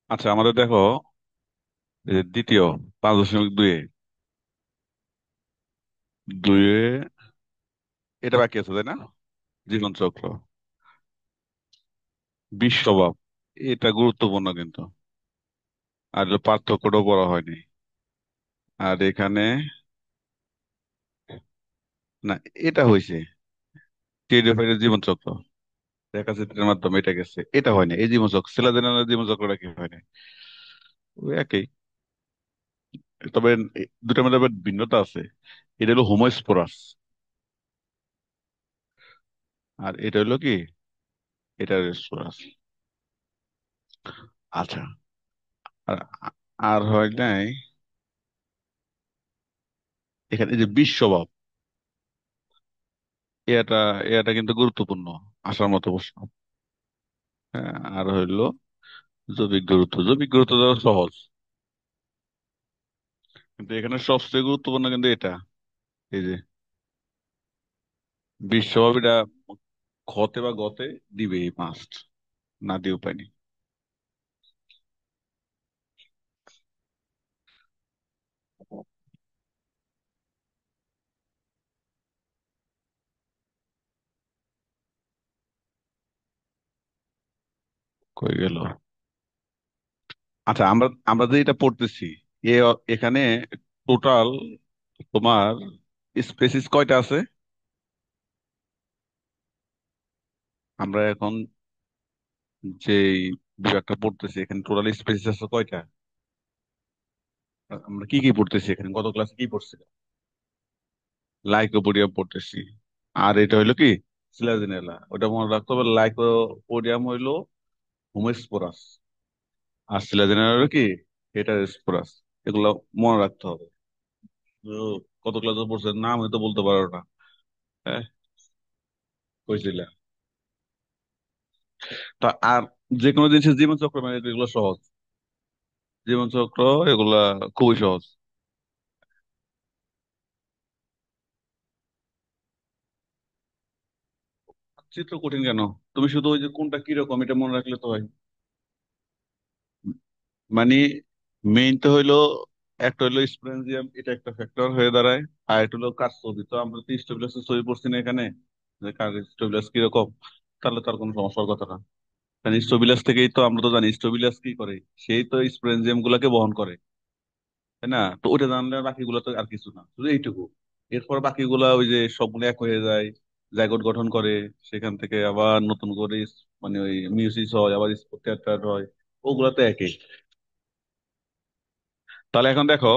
আচ্ছা, আমাদের দেখো, এই যে দ্বিতীয় 5.2 দুয়ে এটা বাকি আছে, তাই না? জীবন চক্র, বিশ্বভাব, এটা গুরুত্বপূর্ণ কিন্তু। আর এর পার্থক্যটাও বলা হয়নি। আর এখানে না, এটা হয়েছে টেরিডোফাইটের জীবন চক্র, রেখাচিত্রের মাধ্যমে এটা গেছে, এটা হয়নি। এই জীবন চক্র সেলাদেনার জীবন চক্রটা কি হয়নি? ওই একই, তবে দুটার মধ্যে আবার ভিন্নতা আছে। এটা হলো হোমোস্পোরাস, আর এটা হলো কি, এটা স্পোরাস। আচ্ছা, আর আর হয় নাই এখানে এই যে বিশ্বভাব, এটা এটা কিন্তু গুরুত্বপূর্ণ, আসার মতো প্রশ্ন। হ্যাঁ, আর হইলো জৈবিক গুরুত্ব। জৈবিক গুরুত্ব দেওয়া সহজ, কিন্তু এখানে সবচেয়ে গুরুত্বপূর্ণ কিন্তু এটা, এই যে বিশ্বভাব, এটা খতে বা গতে দিবে মাস্ট, না দিয়ে উপায় নেই। কই গেল? আচ্ছা, আমরা আমরা যে এটা পড়তেছি, এ এখানে টোটাল তোমার স্পেসিস কয়টা আছে? আমরা এখন যে বিভাগটা পড়তেছি, এখানে টোটাল স্পেসিস আছে কয়টা? আমরা কি কি পড়তেছি এখানে, গত ক্লাসে কি পড়ছি? লাইকোপোডিয়াম পড়তেছি। আর এটা হইলো কি, সিলাজিনেলা, ওটা মনে রাখতে হবে। লাইকোপোডিয়াম হইলো হোমোস্পোরাস, আর সিলাজিনেলা হলো কি, হেটারোস্পোরাস। এগুলো মনে রাখতে হবে। তো কত ক্লাসে পড়ছে, নাম হয়তো বলতে পারো না। হ্যাঁ, কইছিলা। তা আর যে কোনো জিনিসের জীবন চক্র মানে এগুলো সহজ। জীবন চক্র এগুলা খুবই সহজ। চিত্র কঠিন কেন? তুমি শুধু ওই যে কোনটা কিরকম এটা মনে রাখলে তো হয়। মানে মেইন তো হইলো, একটা হইলো স্পোরেনজিয়াম, এটা একটা ফ্যাক্টর হয়ে দাঁড়ায়। আর একটা হলো কার ছবি, তো আমরা তো স্টেবিলাসের ছবি পড়ছি না এখানে, যে কার স্টেবিলাস কিরকম। তাহলে তার কোনো সমস্যার কথা না। কারণ স্টোবিলাস থেকেই তো আমরা তো জানি স্টোবিলাস কি করে, সেই তো স্পোরেনজিয়াম গুলাকে বহন করে, তাই না? তো ওইটা জানলে বাকিগুলো তো আর কিছু না, শুধু এইটুকু। এরপর বাকিগুলা ওই যে সবগুলো এক হয়ে যায়, জাইগোট গঠন করে, সেখান থেকে আবার নতুন করে মানে ওই মিউসিস হয়, আবার স্পোর হয়, ওগুলা তো একই। তাহলে এখন দেখো,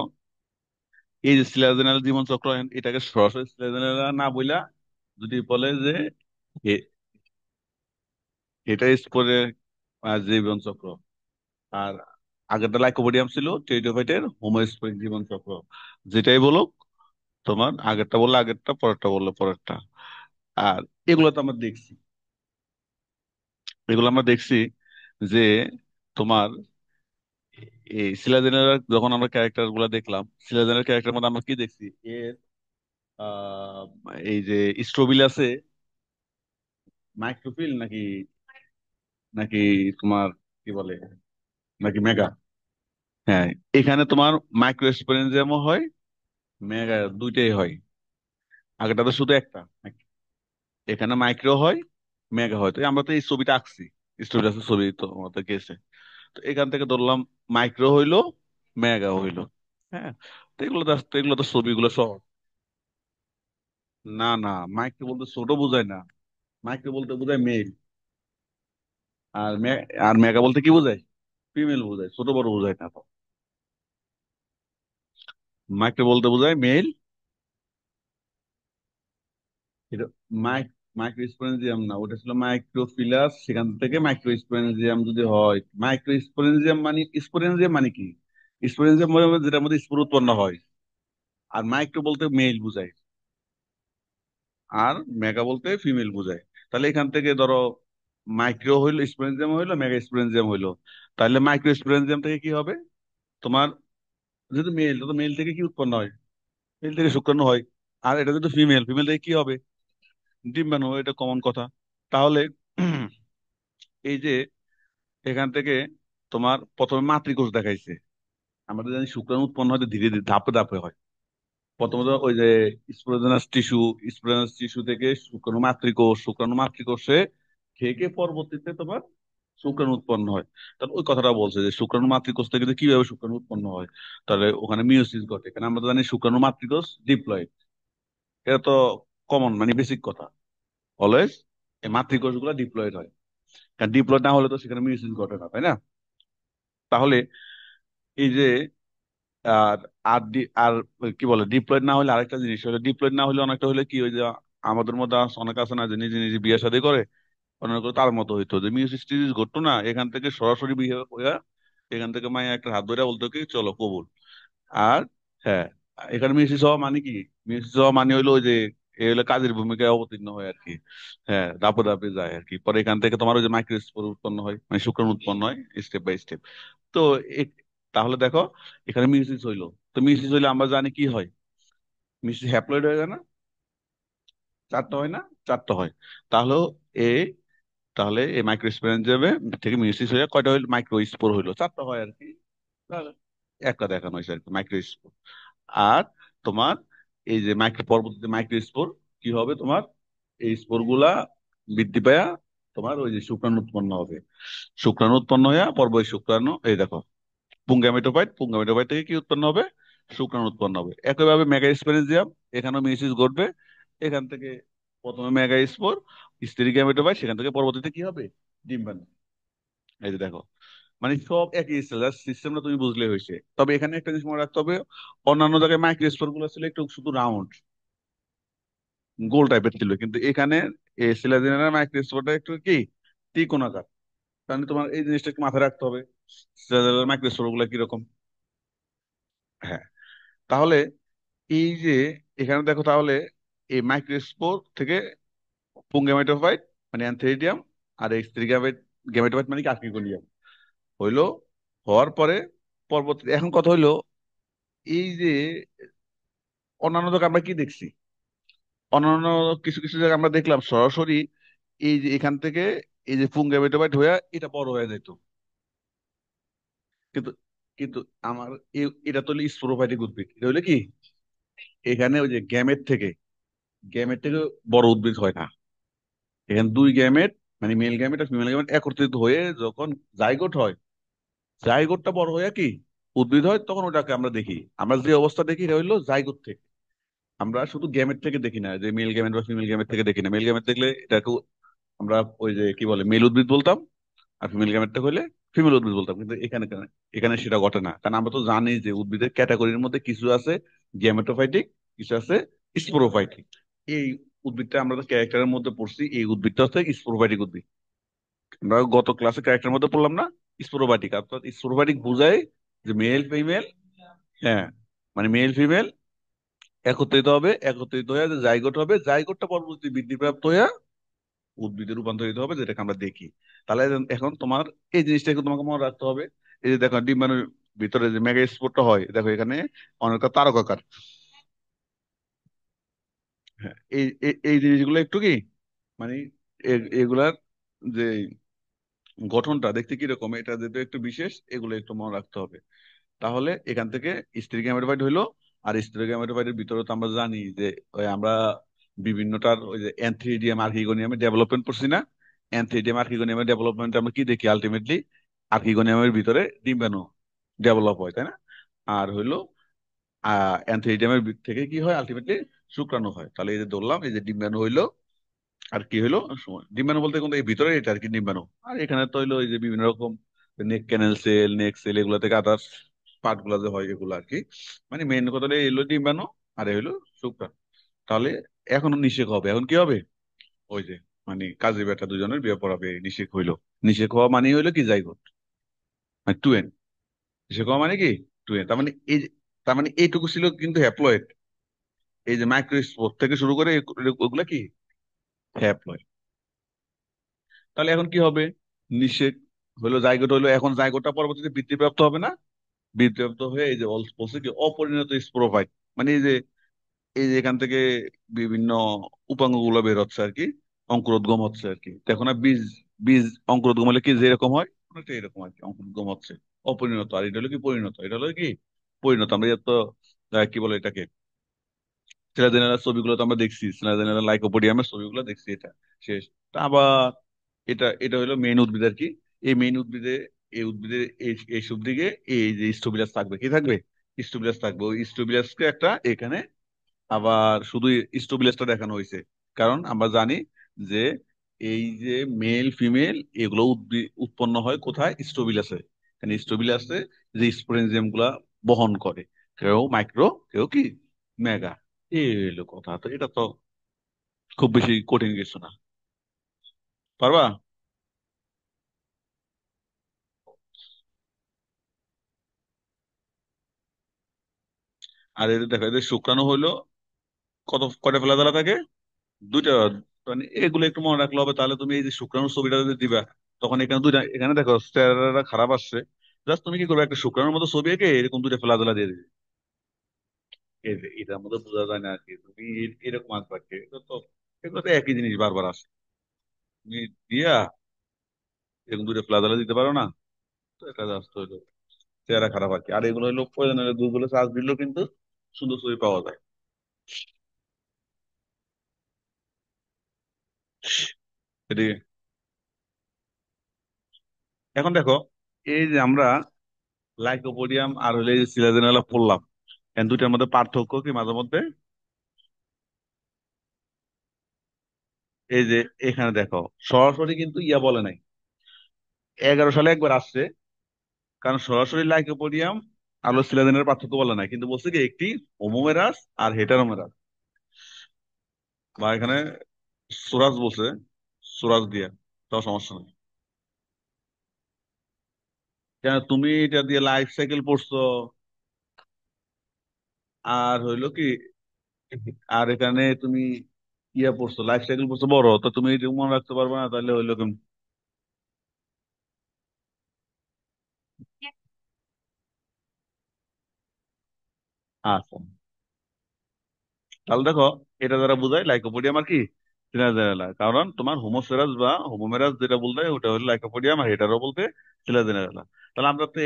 এই যে সিলাজেনাল জীবন চক্র, এটাকে সরাসরি সিলাজেনাল না বইলা যদি বলে যে এটা স্পোরে জীবন চক্র, আর আগেরটা লাইকোপোডিয়াম ছিল, টেরিডোফাইটের হোমোস্পোরিক জীবন চক্র, যেটাই বলো, তোমার আগেরটা বললে আগেরটা, পরেরটা বললে পরেরটা। আর এগুলো তো আমরা দেখছি, এগুলো আমরা দেখছি যে তোমার এই সিলাজেনার, যখন আমরা ক্যারেক্টার গুলা দেখলাম, সিলাজেনার ক্যারেক্টার মধ্যে আমরা কি দেখছি, এর আহ, এই যে স্ট্রোবিলাসে মাইক্রোফিল নাকি, নাকি তোমার কি বলে, নাকি মেগা? হ্যাঁ, এখানে তোমার মাইক্রোস্পোরেনজিয়ামও হয়, মেগা, দুইটাই হয়। আগেটা তো শুধু একটা, এখানে মাইক্রো হয়, মেগা হয়। তো আমরা তো এই ছবিটা আঁকছি, স্টুডিয়াসের ছবি তো আমাদের গেছে। তো এখান থেকে ধরলাম মাইক্রো হইলো, মেগা হইলো। হ্যাঁ, তো এগুলো তো ছবিগুলো সহজ। না না, মাইক্রো বলতে ছোট বোঝায় না, মাইক্রো বলতে বোঝায় মেল। আর আর মেগা বলতে কি বোঝায়? ফিমেল বোঝায়, ছোট বড় বোঝায় না তো। মাইক্রো বলতে বোঝায় মেল। এটা মাইক মাইক্রোস্পোরেনজিয়াম না, ওটা ছিল মাইক্রোফিলাস, সেখান থেকে মাইক্রোস্পোরেনজিয়াম যদি হয়। মাইক্রোস্পোরেনজিয়াম মানে, স্পোরেনজিয়াম মানে কি, স্পোরেনজিয়াম মানে যেটার মধ্যে স্পোর উৎপন্ন হয়। আর মাইক্রো বলতে মেল বোঝায়, আর মেগা বলতে ফিমেল বোঝায়। তাহলে এখান থেকে ধরো, মাইক্রো হইলো স্পোরেনজিয়াম হইলো, মেগা স্পোরেনজিয়াম হইলো। তাহলে মাইক্রো স্পোরেনজিয়াম থেকে কি হবে তোমার, যেহেতু মেল, তো মেল থেকে কি উৎপন্ন হয়? মেল থেকে শুক্রাণু হয়। আর এটা যেহেতু ফিমেল, ফিমেল থেকে কি হবে? ডিম্বাণু, এটা কমন কথা। তাহলে এই যে এখান থেকে তোমার প্রথমে মাতৃকোষ দেখাইছে। আমরা জানি শুক্রাণু উৎপন্ন হয় ধীরে ধীরে, ধাপে ধাপে হয়। প্রথমত ওই যে স্পোরেনাস টিস্যু, স্পোরেনাস টিস্যু থেকে শুক্রাণু মাতৃকোষ, শুক্রাণু মাতৃকোষে থেকে পরবর্তীতে তোমার শুক্রাণু উৎপন্ন হয়। তাহলে ওই কথাটা বলছে যে শুক্রাণু মাতৃকোষ থেকে যে কিভাবে শুক্রাণু উৎপন্ন হয়, তাহলে ওখানে মিওসিস ঘটে। কারণ আমরা তো জানি শুক্রাণু মাতৃকোষ ডিপ্লয়েড, এটা তো কমন মানে বেসিক কথা। অলওয়েজ এই মাতৃকোষ গুলা ডিপ্লয়েড হয়, কারণ ডিপ্লয়েড না হলে তো সেখানে মিওসিস ঘটে না, তাই না? তাহলে এই যে আর আর আর কি বলে ডিপ্লয়েড না হলে আরেকটা জিনিস হলো, ডিপ্লয়েড না হলে অনেকটা হলে কি ওই যে আমাদের মধ্যে অনেক আছে না যে নিজে নিজে বিয়ে শাদী করে, অনেক করে তার মতো হইতো যে মিউজিক টিজিস ঘটতো না, এখান থেকে সরাসরি বিয়ে হইয়া এখান থেকে মাইয়া একটা হাত ধরে বলতো কি চলো কবুল। আর হ্যাঁ, এখানে মিউজিক হওয়া মানে কি, মিউজিক হওয়া মানে হইলো ওই যে এ হলো কাজের ভূমিকায় অবতীর্ণ হয় আর কি। হ্যাঁ, ধাপে ধাপে যায় আর কি, পরে এখান থেকে তোমার ওই যে মাইক্রোস্পোর উৎপন্ন হয়, মানে শুক্রাণু উৎপন্ন হয় স্টেপ বাই স্টেপ। তো এ- তাহলে দেখো এখানে মিউজিক হইলো, তো মিউজিক হইলে আমরা জানি কি হয়, মিউজিক হ্যাপ্লয়েড হয়ে যায় না, চারটা হয় না, চারটা হয়। তাহলে এ তাহলে এই মাইক্রোস্পোরেঞ্জিয়ামে থেকে মিউসিস হয়ে কয়টা হইলো, মাইক্রোস্পোর হইলো, চারটা হয় আর কি। তাহলে একটা দেখানো হয়েছে আর কি মাইক্রোস্পোর। আর তোমার এই যে পরবর্তীতে মাইক্রোস্পোর কি হবে তোমার, এই স্পোর গুলা বৃদ্ধি পায়া তোমার ওই যে শুক্রাণু উৎপন্ন হবে। শুক্রাণু উৎপন্ন হইয়া পর্ব শুক্রাণু এই দেখো পুংগামেটোফাইট, পুংগামেটোফাইট থেকে কি উৎপন্ন হবে, শুক্রাণু উৎপন্ন হবে। একইভাবে মেগাস্পোরেঞ্জিয়াম, এখানেও মিউসিস ঘটবে। এখান থেকে প্রথমে মেগাস্পোর, স্ত্রী গ্যামেটোফাইট, সেখান থেকে পরবর্তীতে কি হবে, ডিম্বাণু। এই যে দেখো, মানে সব একই সেল, সিস্টেমটা তুমি বুঝলে হয়েছে। তবে এখানে একটা জিনিস মনে রাখতে হবে, অন্যান্য জায়গায় মাইক্রোস্পোর গুলো ছিল একটু শুধু রাউন্ড গোল টাইপের ছিল, কিন্তু এখানে এই সিলাজিনের মাইক্রোস্পোরটা একটু কি ত্রিকোণাকার। তাহলে তোমার এই জিনিসটা একটু মাথায় রাখতে হবে, সিলাজিনের মাইক্রোস্পোর গুলো কিরকম। হ্যাঁ, তাহলে এই যে এখানে দেখো, তাহলে এই মাইক্রোস্পোর থেকে পুংগেমেটোফাইট মানে অ্যানথেরিডিয়াম, আর এই স্ত্রী গেমেটোফাইট মানে কি আর্কিগোনিয়াম হইলো। হওয়ার পরে পরবর্তী এখন কথা হইলো, এই যে অন্যান্য জায়গায় আমরা কি দেখছি, অন্যান্য কিছু কিছু জায়গায় আমরা দেখলাম সরাসরি এই যে এখান থেকে এই যে পুংগেমেটোফাইট হয়ে এটা বড় হয়ে যেত। কিন্তু কিন্তু আমার এটা তো হলো স্পোরোফাইটিক উদ্ভিদ, এটা হলো কি এখানে ওই যে গ্যামেট থেকে বড় উদ্ভিদ হয় না। এখানে দুই গ্যামেট মানে মেল গ্যামেট আর ফিমেল গ্যামেট একত্রিত হয়ে যখন জাইগোট হয়, জাইগোটটা বড় হয়ে কি উদ্ভিদ হয়, তখন ওটাকে আমরা দেখি। আমরা যে অবস্থা দেখি এটা হইলো জাইগোট থেকে। আমরা শুধু গ্যামেট থেকে দেখি না, যে মেল গ্যামেট বা ফিমেল গ্যামেট থেকে দেখি না। মেল গ্যামেট দেখলে এটাকে আমরা ওই যে কি বলে মেল উদ্ভিদ বলতাম, আর ফিমেল গ্যামেটটা হলে ফিমেল উদ্ভিদ বলতাম। কিন্তু এখানে এখানে সেটা ঘটে না, কারণ আমরা তো জানি যে উদ্ভিদের ক্যাটাগরির মধ্যে কিছু আছে গ্যামেটোফাইটিক, কিছু আছে স্পোরোফাইটিক। এই উদ্ভিদটা আমরা তো ক্যারেক্টারের মধ্যে পড়ছি, এই উদ্ভিদটা হচ্ছে স্পোরোফাইটিক উদ্ভিদ। আমরা গত ক্লাসে ক্যারেক্টারের মধ্যে পড়লাম না, স্পোরোফাইটিক। অর্থাৎ স্পোরোফাইটিক বোঝায় যে মেল ফিমেল, হ্যাঁ, মানে মেল ফিমেল একত্রিত হবে, একত্রিত হয়ে যে জাইগোট হবে, জাইগোটটা পরবর্তী বৃদ্ধিপ্রাপ্ত হয়ে উদ্ভিদে রূপান্তরিত হবে, যেটাকে আমরা দেখি। তাহলে এখন তোমার এই জিনিসটা একটু তোমাকে মনে রাখতে হবে। এই যে দেখো ডিম্বাণুর ভিতরে যে মেগা স্পোরটা হয়, দেখো এখানে অনেকটা তারকাকার। হ্যাঁ, এই জিনিসগুলো একটু কি মানে এগুলার যে গঠনটা দেখতে কিরকম, এটা যেহেতু একটু বিশেষ, এগুলো একটু মনে রাখতে হবে। তাহলে এখান থেকে স্ত্রী গ্যামেটোফাইট হইলো। আর স্ত্রী গ্যামেটোফাইটের ভিতরে তো আমরা জানি যে ওই আমরা বিভিন্নটার ওই যে অ্যানথ্রিডিয়াম আর্কিগোনিয়ামের ডেভেলপমেন্ট করছি না, অ্যানথ্রিডিয়াম আর্কিগোনিয়ামের ডেভেলপমেন্ট আমরা কি দেখি আলটিমেটলি, আর্কিগোনিয়ামের ভিতরে ডিম্বাণু ডেভেলপ হয়, তাই না? আর হইলো অ্যানথ্রিডিয়ামের থেকে কি হয় আলটিমেটলি শুক্রাণু হয়। তাহলে এই যে ধরলাম এই যে ডিম্বাণু হইলো, আর কি হইলো ডিম্বাণু বলতে কিন্তু এই ভিতরে এটা আর কি ডিম্বাণু। আর এখানে তো হইলো এই যে বিভিন্ন রকম নেক ক্যানেল সেল, নেক সেল, এগুলো থেকে আদার্স পার্ট গুলা যে হয় এগুলো আর কি। মানে মেইন কথা হলো এই হলো ডিম্বাণু, আর এই হলো শুক্রাণু। তাহলে এখনো নিষেক হবে, এখন কি হবে, ওই যে মানে কাজী বেটা দুজনের বিয়ে পড়াবে, নিষেক হইলো। নিষেক হওয়া মানে হইলো কি জাইগোট, মানে টু এন। নিষেক হওয়া মানে কি টু এন, তার মানে তার মানে এইটুকু ছিল কিন্তু হ্যাপ্লয়েড। এই যে মাইক্রোস্পোর থেকে শুরু করে ওগুলা কি হ্যাপ্লয়েড। তাহলে এখন কি হবে, নিষেক হলো জাইগোট হইলো, এখন জাইগোটটা পরবর্তীতে বৃদ্ধিপ্রাপ্ত হবে না, বৃদ্ধিপ্রাপ্ত হয়ে এই যে বলছে কি অপরিণত স্পোরোফাইট, মানে এই যে এখান থেকে বিভিন্ন উপাঙ্গ গুলো বের হচ্ছে আর কি, অঙ্কুরোদ্গম হচ্ছে আর কি। দেখো না বীজ, বীজ অঙ্কুরোদ্গম হলে কি যেরকম হয়, অনেকটা এরকম আর কি, অঙ্কুর হচ্ছে অপরিণত, আর এটা হলো কি পরিণত, এটা হলো কি পরিণত। আমরা তো কি বলে এটাকে, সিরাজেনার ছবিগুলো তো আমরা দেখছি, সিরাজেনার লাইকোপোডিয়ামের ছবিগুলো দেখছি, এটা শেষ। তা আবার এটা হলো মেইন উদ্ভিদ আর কি। এই মেইন উদ্ভিদে, এই উদ্ভিদের এইসব দিকে এই যে স্টোবিলাস থাকবে, কি থাকবে, স্টোবিলাস থাকবে। ওই স্টোবিলাসকে একটা এখানে আবার শুধু স্টোবিলাসটা দেখানো হয়েছে, কারণ আমরা জানি যে এই যে মেল ফিমেল এগুলো উৎপন্ন হয় কোথায়, স্টোবিলাসে। এখানে স্টোবিলাসে যে স্পোরেনজিয়াম গুলা বহন করে, কেউ মাইক্রো, কেউ কি মেগা। এই হলো কথা, তো এটা তো খুব বেশি কঠিন কিছু না। পারবা? আর এদের দেখো, এদের শুক্রাণু হইলো কয়টা ফেলাতলা থাকে, দুইটা। মানে এগুলো একটু মনে রাখলে হবে, তাহলে তুমি এই যে শুক্রাণুর ছবিটা যদি দিবা, তখন এখানে দুইটা, এখানে দেখো চেহারাটা খারাপ আসছে, জাস্ট তুমি কি করবে, একটা শুক্রাণুর মতো ছবি এঁকে এরকম দুইটা ফেলাতলা দিয়ে দিবে। এটার মধ্যে বোঝা যায় না আর কি, তুমি এরকম আঁকবা কি, এগুলো তো একই জিনিস বারবার আসে, তুমি দিয়া এরকম দুইটা ফেলাতলা দিতে পারো না, তো এটা জাস্ট হইলো চেহারা খারাপ আর কি। আর এগুলো হলো প্রয়োজন হলে গুগলে সার্চ দিলেও কিন্তু সুন্দর ছবি পাওয়া যায়। এদিকে এখন দেখো, এই যে আমরা লাইকোপোডিয়াম আর হলে সিলাজেনালা পড়লাম, এন দুইটার মধ্যে পার্থক্য কি মাঝে মধ্যে, এই যে এখানে দেখো, সরাসরি কিন্তু ইয়া বলে নাই, 11 সালে একবার আসছে, কারণ সরাসরি লাইকোপোডিয়াম আর সিলাজেনের পার্থক্য বলে নাই, কিন্তু বলছে কি একটি হোমোমেরাস আর হেটারোমেরাস, বা এখানে সুরাজ বলছে, সুরাজ দিয়া, তাও সমস্যা নেই। কেন তুমি এটা দিয়ে লাইফ সাইকেল পড়ছো, আর হইলো কি, আর এখানে তুমি ইয়া পড়ছো, লাইফ সাইকেল পড়ছো বড়, তো তুমি এটা মনে রাখতে পারবে না, তাহলে হইলো কেমন? আচ্ছা, তাহলে দেখো, এটা দ্বারা বোঝায় লাইকোপোডিয়াম আর কি সিনাজেনেলা, কারণ তোমার হোমোসেরাস বা হোমোমেরাস যেটা বলতে ওটা হলো লাইকোপোডিয়াম, আর এটারও বলতে সিনাজেনেলা। তাহলে আমরা তো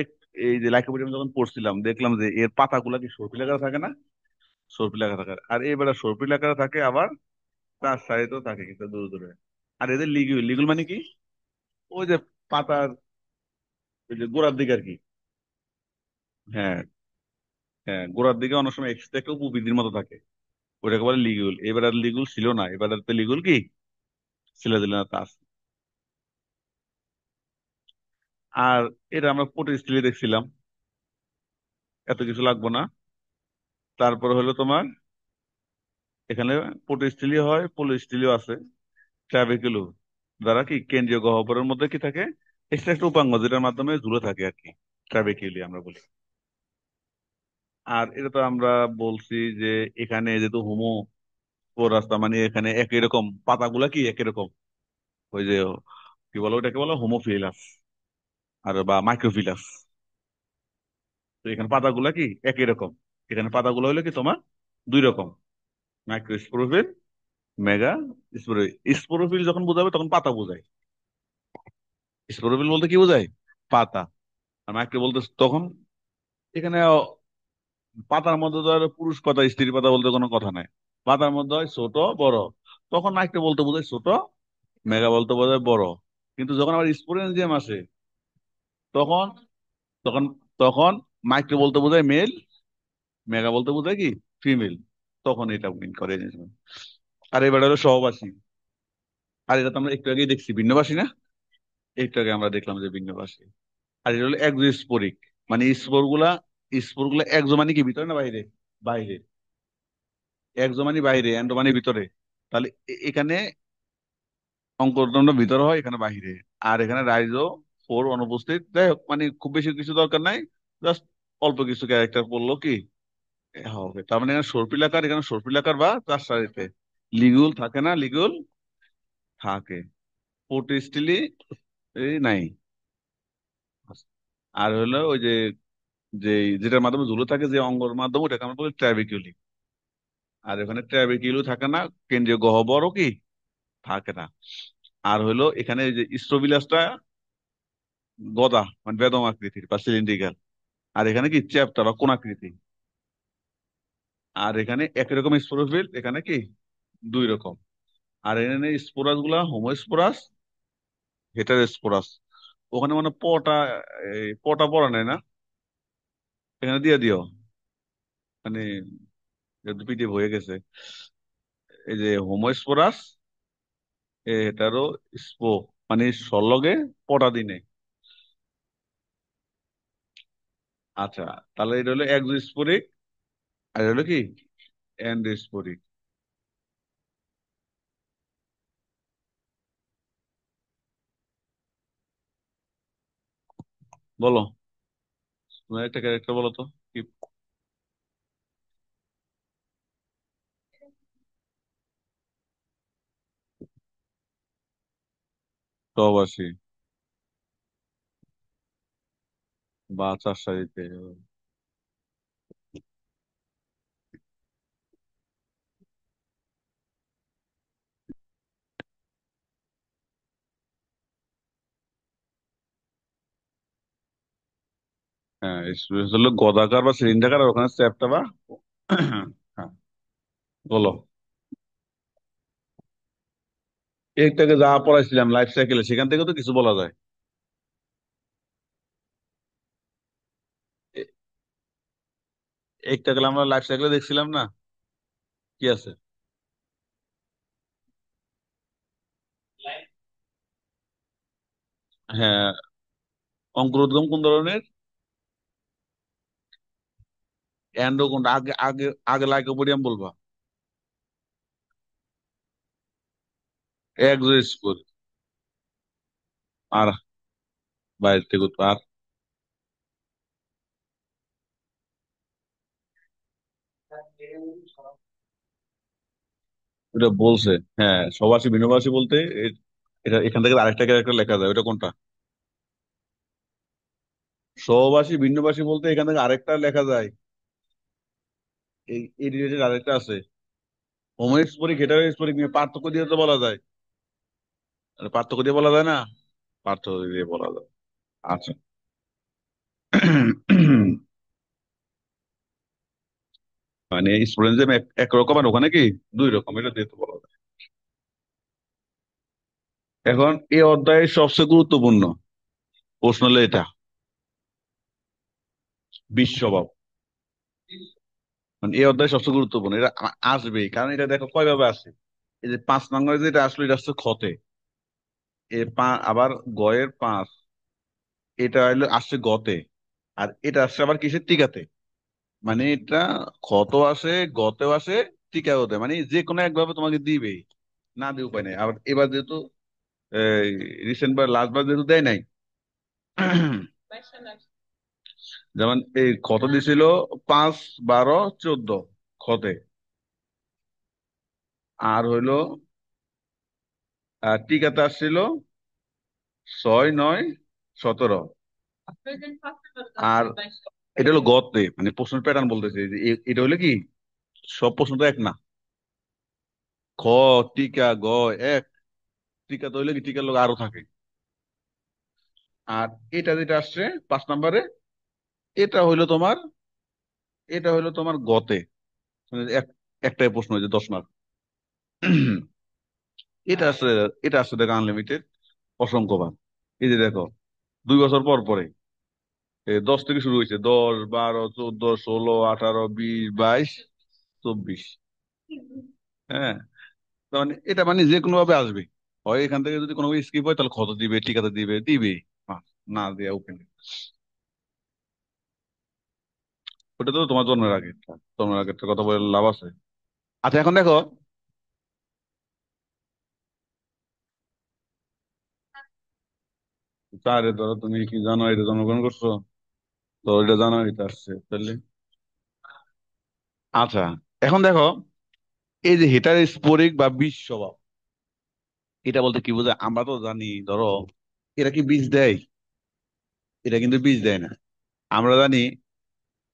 এই যে লাইকোপোডিয়াম যখন পড়ছিলাম, দেখলাম যে এর পাতাগুলা কি সর্পিল আকারে থাকে না, সর্পিল আকারে থাকে, আর এবারে সর্পিল আকারে থাকে, আবার তার সাইডেও থাকে কিন্তু দূরে দূরে। আর এদের লিগুল, লিগুল মানে কি, ওই যে পাতার ওই যে গোড়ার দিকে আর কি। হ্যাঁ, হ্যাঁ, গোড়ার দিকে অনেক সময় এক্সট্রা একটা উপবৃদ্ধির মতো থাকে, ওটাকে বলে লিগুল। এবার আর লিগুল ছিল না, এবার আর তো লিগুল কি ছিল দিল না, তা আছে। আর এটা আমরা পটস্ট্রিলে দেখছিলাম, এত কিছু লাগবো না। তারপর হলো তোমার এখানে পটস্ট্রিলি হয়, পোলোস্ট্রিলিও আছে, ট্রাবেকুলো দ্বারা কি কেন্দ্রীয় গহ্বরের মধ্যে কি থাকে, এক্সট্রা একটা উপাঙ্গ যেটার মাধ্যমে ঝুলে থাকে আর কি, ট্রাবেকিউলি আমরা বলি। আর এটা তো আমরা বলছি যে এখানে যেহেতু হোমো রাস্তা, মানে এখানে একই রকম পাতাগুলা কি একই রকম, ওই যে কি বলো ওটাকে বলো হোমোফিলাস আর বা মাইক্রোফিলাস। তো এখানে পাতাগুলা কি একই রকম, এখানে পাতাগুলো হলো কি তোমার দুই রকম, মাইক্রোস্পোরোফিল, মেগা স্পোরোফিল। স্পোরোফিল যখন বোঝাবে তখন পাতা বোঝায়, স্পোরোফিল বলতে কি বোঝায়, পাতা। আর মাইক্রো বলতে তখন এখানে পাতার মধ্যে তো আর পুরুষ পাতা স্ত্রী পাতা বলতে কোনো কথা নাই, পাতার মধ্যে হয় ছোট বড়, তখন মাইক্রো বলতে বোঝায় ছোট, মেগা বলতে বোঝায় বড়। কিন্তু যখন আবার স্পোরেনজিয়াম আসে, তখন তখন তখন মাইক্রো বলতে বোঝায় মেল, মেগা বলতে বোঝায় কি ফিমেল, তখন এটা মিন করে এই জিনিসগুলো। আর এবার হলো সহবাসী, আর এটা তো আমরা একটু আগেই দেখছি ভিন্নবাসী না, একটু আগে আমরা দেখলাম যে ভিন্নবাসী। আর এটা হলো একজোস্পোরিক, মানে স্পোর গুলা একজো মানে কি ভিতরে না বাইরে, বাইরে। একজো মানে বাইরে, এন্ডো মানে ভিতরে। তাহলে এখানে অঙ্কটন ভিতরে হয়, এখানে বাহিরে। আর এখানে রাইজো ফোর অনুপস্থিত, যাই হোক, মানে খুব বেশি কিছু দরকার নাই, জাস্ট অল্প কিছু ক্যারেক্টার পড়লো কি হবে। তার মানে এখানে সর্পিলাকার, এখানে সর্পিলাকার বা চার সারিতে লিগুল থাকে না, লিগুল থাকে, পোর্টিস্টিলি এই নাই। আর হলো ওই যে যে যেটার মাধ্যমে ঝুলে থাকে, যে অঙ্গর মাধ্যমে, ওটাকে আমরা বলি ট্র্যাবিকিউলি। আর এখানে ট্র্যাবিকিউলি থাকে না, কেন্দ্রীয় গহ্বরও কি থাকে না। আর হলো এখানে যে স্ট্রোবিলাসটা গদা মানে বেদম আকৃতির বা সিলিন্ড্রিক্যাল। আর এখানে কি চ্যাপ্টা বা কোনাকৃতি। আর এখানে একই রকম স্পোরোফিল, এখানে কি দুই রকম। আর এখানে স্পোরাস গুলা হোমোস্পোরাস, হেটারোস্পোরাস। ওখানে মানে পটা, এই পটা পড়া নেই না, এখানে দিয়ে দিও। মানে পিডিএফ হয়ে গেছে। এই যে হোমোস্পোরাস, হেটারো স্পো, মানে সলগে পটা দিনে। আচ্ছা, তাহলে এটা হলো এক্সোস্পোরিক, আর এটা হলো কি এন্ডোস্পোরিক। বলো, তুমি একটা ক্যারেক্টার বলো তো। কি? প্রবাসী বা চাষাঢ়ীতে। হ্যাঁ, স্পেস হলো গদাকার বা সিলিন্ডার, আর ওখানে চ্যাপ্টা বা হ্যাঁ, বলো। একটাকে যা পড়াইছিলাম লাইফ সাইকেলে, সেখান থেকে তো কিছু বলা যায়। এ- একটা গেলে আমরা লাইফ সাইকেলে দেখছিলাম না, কি আছে। হ্যাঁ, অঙ্কুরোদ্গম কোন ধরনের? অ্যান্ডো কোনটা? আগে আগে আগে লাইকোপোডিয়াম বলবা। এক্সোস্পোর। আর বাইরে থেকে তো আর এটা বলছে। হ্যাঁ, সবাসী বিনবাসী বলতে এটা এখান থেকে আরেকটা ক্যারেক্টার লেখা যায়, ওটা কোনটা? সহবাসী ভিন্নভাষী বলতে এখান থেকে আরেকটা লেখা যায়, এই রিলেটেড আরেকটা আছে। হোমোস্পোরিক হেটারোস্পোরিক নিয়ে পার্থক্য দিয়ে তো বলা যায়। আর পার্থক্য দিয়ে বলা যায় না, পার্থক্য দিয়ে বলা যায়। আচ্ছা। মানে স্টুডেন্ট একরকম, আর ওখানে কি দুই রকম, এটা দিয়ে তো বলা যায়। এখন এই অধ্যায়ের সবচেয়ে গুরুত্বপূর্ণ প্রশ্ন হলো এটা, বিশ্বভাব। মানে এই অধ্যায় সবচেয়ে গুরুত্বপূর্ণ, এটা আসবেই, কারণ এটা দেখো কয় ভাবে আসে। এই যে 5 নম্বরে যেটা আসলো, এটা আসছে খতে। আবার গয়ের 5, এটা হলো আসছে গতে। আর এটা আসছে আবার কিসের টিকাতে। মানে এটা ক্ষত আসে, গতেও আসে, টিকাও দেয়, মানে যে কোনো একভাবে তোমাকে দিবেই, না দিয়ে উপায় নেই। আবার এবার যেহেতু রিসেন্ট বার লাস্ট বার যেহেতু দেয় নাই, যেমন এই ক্ষত দিছিল 5, 12, 14 ক্ষতে। আর হইলো টিকাতে আসছিল 6, 9, 17। আর এটা হলো গতে, মানে প্রশ্নের প্যাটার্ন বলতেছে যে এটা হলো কি, সব প্রশ্ন তো এক না। খ, টিকা, গ এক। টিকা তো হইলে কি টিকার লোক আরো থাকে। আর এটা যেটা আসছে 5 নম্বরে, এটা হইলো তোমার, এটা হইলো তোমার গতে। মানে একটাই প্রশ্ন হয়েছে 10 মার্ক। এটা আসছে, এটা আসছে দেখো আনলিমিটেড, অসংখ্যবার। এই যে দেখো 2 বছর পর পরে 10 থেকে শুরু হয়েছে, 10, 12, 14, 16, 18, 20, 22, 24। হ্যাঁ, তার মানে এটা মানে যে কোনো ভাবে আসবে। হয় এখান থেকে যদি কোনো স্কিপ হয়, তাহলে ক্ষত দিবে, টিকাতে দিবে, দিবে। হ্যাঁ, না দেয়া ওপেন। ওটা তো তোমার জন্মের আগে, জন্মের আগে একটা কথা বলে লাভ আছে। আচ্ছা, এখন দেখো, তারে ধরো তুমি কি জানো, এটা জন্মগ্রহণ করছো, তো এটা জানো, এটা আসছে তাহলে। আচ্ছা, এখন দেখো, এই যে হেটার স্পোরিক বা বীজ স্বভাব, এটা বলতে কি বোঝায়? আমরা তো জানি, ধরো এরা কি বীজ দেয়? এটা কিন্তু বীজ দেয় না। আমরা জানি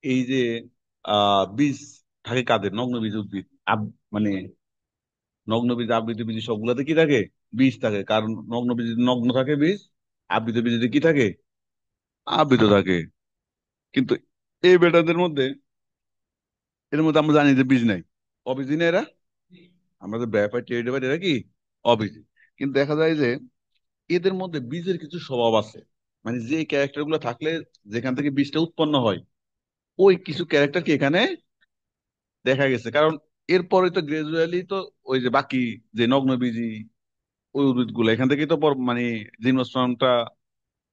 এই যে বীজ থাকে কাদের? নগ্ন বীজ উদ্ভিদ। মানে নগ্ন বীজ, আবৃত বীজ সবগুলাতে কি থাকে? বীজ থাকে। কারণ নগ্ন বীজ নগ্ন থাকে বীজ, আবৃত বীজে কি থাকে? আবৃত থাকে। কিন্তু এই বেটাদের মধ্যে, এর মধ্যে আমরা জানি যে বীজ নাই। অবীজি না এরা, আমরা যে ব্যাপার টের পাই এরা কি অবীজি। কিন্তু দেখা যায় যে এদের মধ্যে বীজের কিছু স্বভাব আছে, মানে যে ক্যারেক্টার গুলো থাকলে যেখান থেকে বীজটা উৎপন্ন হয়, ওই কিছু ক্যারেক্টার কি এখানে দেখা গেছে। কারণ এরপরে তো গ্রাজুয়ালি তো ওই যে বাকি যে নগ্নবীজি ওই উদ্ভিদ গুলো এখান থেকেই তো মানে জিমনোস্পার্মটা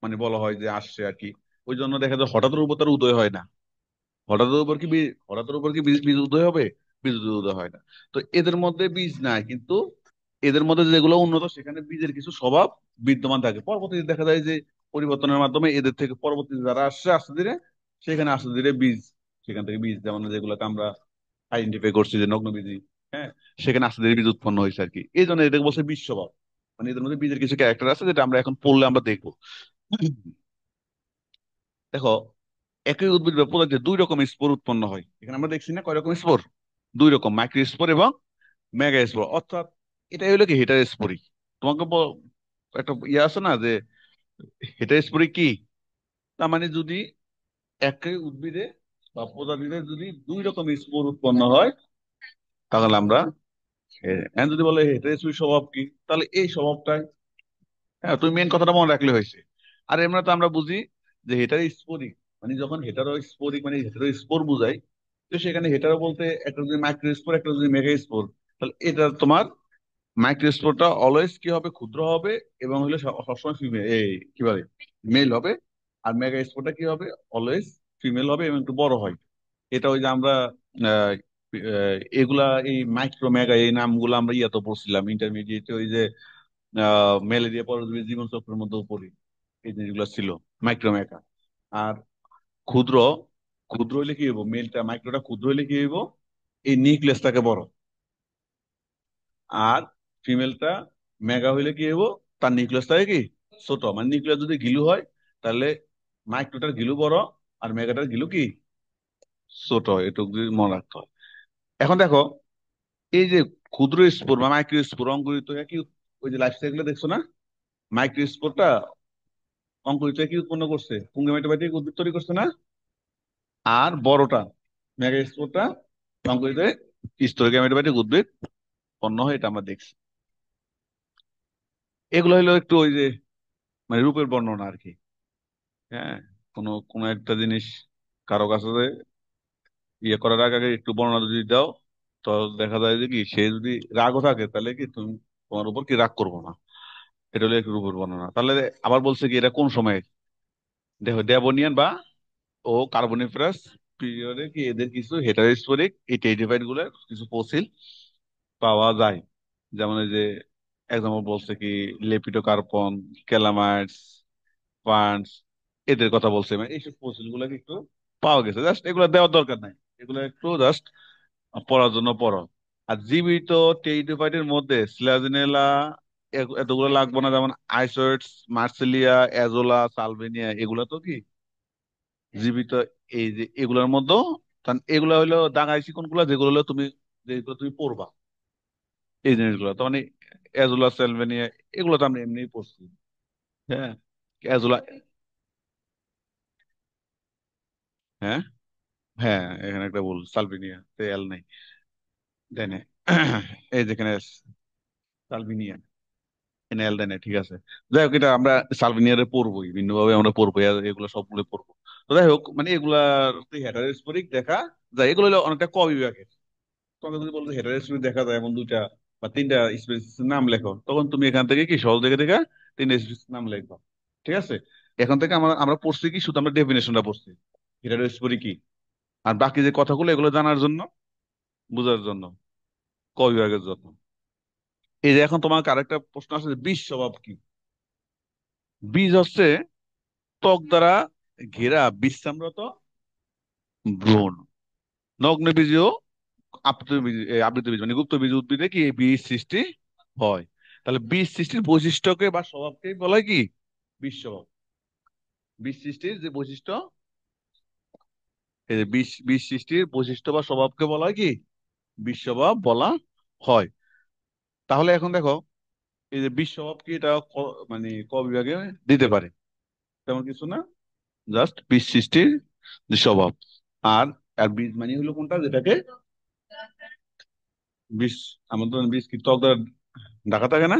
মানে বলা হয় যে আসছে আর কি। ওই জন্য দেখা যায় হঠাৎ উপর তার উদয় হয় না। হঠাৎ উপর কি বীজ বীজ উদয় হবে? বীজ উদয় হয় না। তো এদের মধ্যে বীজ নাই, কিন্তু এদের মধ্যে যেগুলো উন্নত সেখানে বীজের কিছু স্বভাব বিদ্যমান থাকে। পরবর্তীতে দেখা যায় যে পরিবর্তনের মাধ্যমে এদের থেকে পরবর্তীতে যারা আসছে আস্তে ধীরে, সেখানে আস্তে ধীরে বীজ, সেখান থেকে বীজ যেমন যেগুলোকে আমরা আইডেন্টিফাই করছি যে নগ্ন বীজি, হ্যাঁ, সেখানে আস্তে ধীরে বীজ উৎপন্ন হয়েছে আর কি। এই জন্য এটাকে বলছে বীজ স্বভাব। মানে এদের মধ্যে বীজের কিছু ক্যারেক্টার আছে যেটা আমরা এখন পড়লে আমরা দেখবো। দেখো, একই উদ্ভিদ বা প্রজাতিতে দুই রকম স্পোর উৎপন্ন হয়। এখানে আমরা দেখছি না কয় রকম স্পোর? দুই রকম, মাইক্রো স্পোর এবং মেগা স্পোর। অর্থাৎ এটাই হলো কি হেটার স্পোরি। তোমাকে একটা ইয়ে আছে না যে হেটার স্পোরি কি? তার মানে যদি একই উদ্ভিদে বা প্রজাতিতে যদি দুই রকম স্পোর উৎপন্ন হয়, তাহলে আমরা যদি বলে হেটার স্পোরি স্বভাব কি, তাহলে এই স্বভাবটাই। হ্যাঁ, তুমি মেন কথাটা মনে রাখলে হয়েছে। আর এমনি তো আমরা বুঝি যে হেটার স্পোরিক, মানে যখন হেটারো স্পোরিক মানে হেটারো স্পোর বুঝাই, তো সেখানে হেটারো বলতে একটা যদি মাইক্রো স্পোর একটা যদি মেগা স্পোর, তাহলে এটা তোমার মাইক্রো স্পোরটা অলওয়েজ কি হবে, ক্ষুদ্র হবে এবং হলে সবসময় ফিমেল, এই কি বলে, মেল হবে। আর মেগা স্পোরটা কি হবে, অলওয়েজ ফিমেল হবে এবং একটু বড় হয়। এটা ওই যে আমরা আহ, এগুলা এই মাইক্রো মেগা এই নামগুলো আমরা ইয়াতে পড়ছিলাম ইন্টারমিডিয়েটে, ওই যে ম্যালেরিয়া পরজীবী জীবন চক্রের মধ্যে পড়ি, এই জিনিসগুলো ছিল মাইক্রোমেকা। আর ক্ষুদ্র, ক্ষুদ্র হইলে কি হইব, মেলটা মাইক্রোটা ক্ষুদ্র হইলে কি হইব, এই নিউক্লিয়াসটাকে বড়। আর ফিমেলটা মেগা হইলে কি হইব, তার নিউক্লিয়াসটাকে কি ছোট। মানে নিউক্লিয়াস যদি গিলু হয়, তাহলে মাইক্রোটার গিলু বড় আর মেগাটার গিলু কি ছোট। এটুকু যদি মনে রাখতে হয়। এখন দেখো, এই যে ক্ষুদ্র স্পোর বা মাইক্রো স্পোর অঙ্কুরিত হয়ে কি, ওই যে লাইফ সাইকেলে দেখছো না, মাইক্রো স্পোরটা অঙ্কুরিত কি উৎপন্ন করছে, পুঙ্গেমাইটোবায়োটিক উদ্ভিদ তৈরি করছে না। আর বড়টা মেগা স্পোরটা অঙ্কুরিত স্টোরোগ্যামেটোবায়োটিক উদ্ভিদ উৎপন্ন হয়, এটা আমরা দেখছি। এগুলো হলো একটু ওই যে মানে রূপের বর্ণনা আর কি। হ্যাঁ, কোনো কোনো একটা জিনিস কারো কাছে যে ইয়ে করার আগে আগে একটু বর্ণনা যদি দাও, তো দেখা যায় যে কি সে যদি রাগও থাকে তাহলে কি তুমি, তোমার উপর কি রাগ করবো না। এটা হলো একটু রূপের বর্ণনা। তাহলে আবার বলছে কি এটা কোন সময়, দেখো ডেভোনিয়ান বা ও কার্বনিফেরাস পিরিয়ডে কি এদের কিছু হেটারোস্পোরিক এই টেরিডোফাইট গুলোর কিছু ফসিল পাওয়া যায়। যেমন এই যে এক্সাম্পল বলছে কি লেপিডোকার্পন, ক্যালামাইটস, ফান্ডস, এদের কথা বলছে। মানে এইসব ফসিল গুলো একটু পাওয়া গেছে, জাস্ট এগুলো দেওয়ার দরকার নাই, এগুলো একটু জাস্ট পড়ার জন্য পড়ো। আর জীবিত টেরিডোফাইটের মধ্যে স্লাজিনেলা এতগুলো লাগবে না, যেমন আইসোয়েটস, মার্সেলিয়া, অ্যাজোলা, সালভিনিয়া, এগুলা তো কি জীবিত। এই যে এগুলোর মধ্যে, কারণ এগুলো হলো দাগাইছি কোনগুলো, যেগুলো হলো তুমি, যেগুলো তুমি পড়বা এই জিনিসগুলো তো মানে অ্যাজোলা, সালভিনিয়া, এগুলো তো আমরা এমনিই পড়ছি। হ্যাঁ, অ্যাজোলা, হ্যাঁ, হ্যাঁ, এখানে একটা বল সালভিনিয়া এল নাই, তাই না? এই যেখানে সালভিনিয়া এন এল দেয় না, ঠিক আছে। যাই হোক, এটা আমরা সালভিনিয়ারে পড়বোই, ভিন্নভাবে আমরা পড়বো, এগুলো সবগুলো পড়বো। তো যাই হোক, মানে এগুলার হেটারোস্পোরিক দেখা যায়, এগুলো হলো অনেকটা ক বিভাগের। তোমাকে যদি বলতো হেটারোস্পোরিক দেখা যায় এমন দুইটা বা তিনটা স্পিসিস নাম লেখো, তখন তুমি এখান থেকে কি সহজ দেখে দেখে তিনটা স্পিসিস নাম লিখবা। ঠিক আছে? এখন থেকে আমরা আমরা পড়ছি কি, শুধু আমরা ডেফিনেশনটা পড়ছি হেটারোস্পোরিক কি। আর বাকি যে কথাগুলো এগুলো জানার জন্য, বোঝার জন্য, ক বিভাগের জন্য। এই যে এখন তোমার আরেকটা প্রশ্ন আছে যে বীজ স্বভাব কি। বীজ হচ্ছে ত্বক দ্বারা ঘেরা বিশ্রামরত ভ্রূণ। নগ্ন বীজও আবৃত বীজ, আবৃত বীজ মানে গুপ্ত বীজ উদ্ভিদে কি এই বীজ সৃষ্টি হয়। তাহলে বীজ সৃষ্টির বৈশিষ্ট্যকে বা স্বভাবকে বলা হয় কি বীজ স্বভাব। বীজ সৃষ্টির যে বৈশিষ্ট্য, এই যে বীজ বীজ সৃষ্টির বৈশিষ্ট্য বা স্বভাবকে বলা হয় কি বীজ স্বভাব বলা হয়। তাহলে এখন দেখো, এই যে বীজ স্বভাব কি, এটা মানে ক বিভাগে দিতে পারে, তেমন কিছু না। জাস্ট বীজ সৃষ্টির যে স্বভাব। আর আর বীজ মানে হলো কোনটা, যেটাকে বীজ, আমাদের বীজ কি ত্বক দ্বারা ঢাকা থাকে না?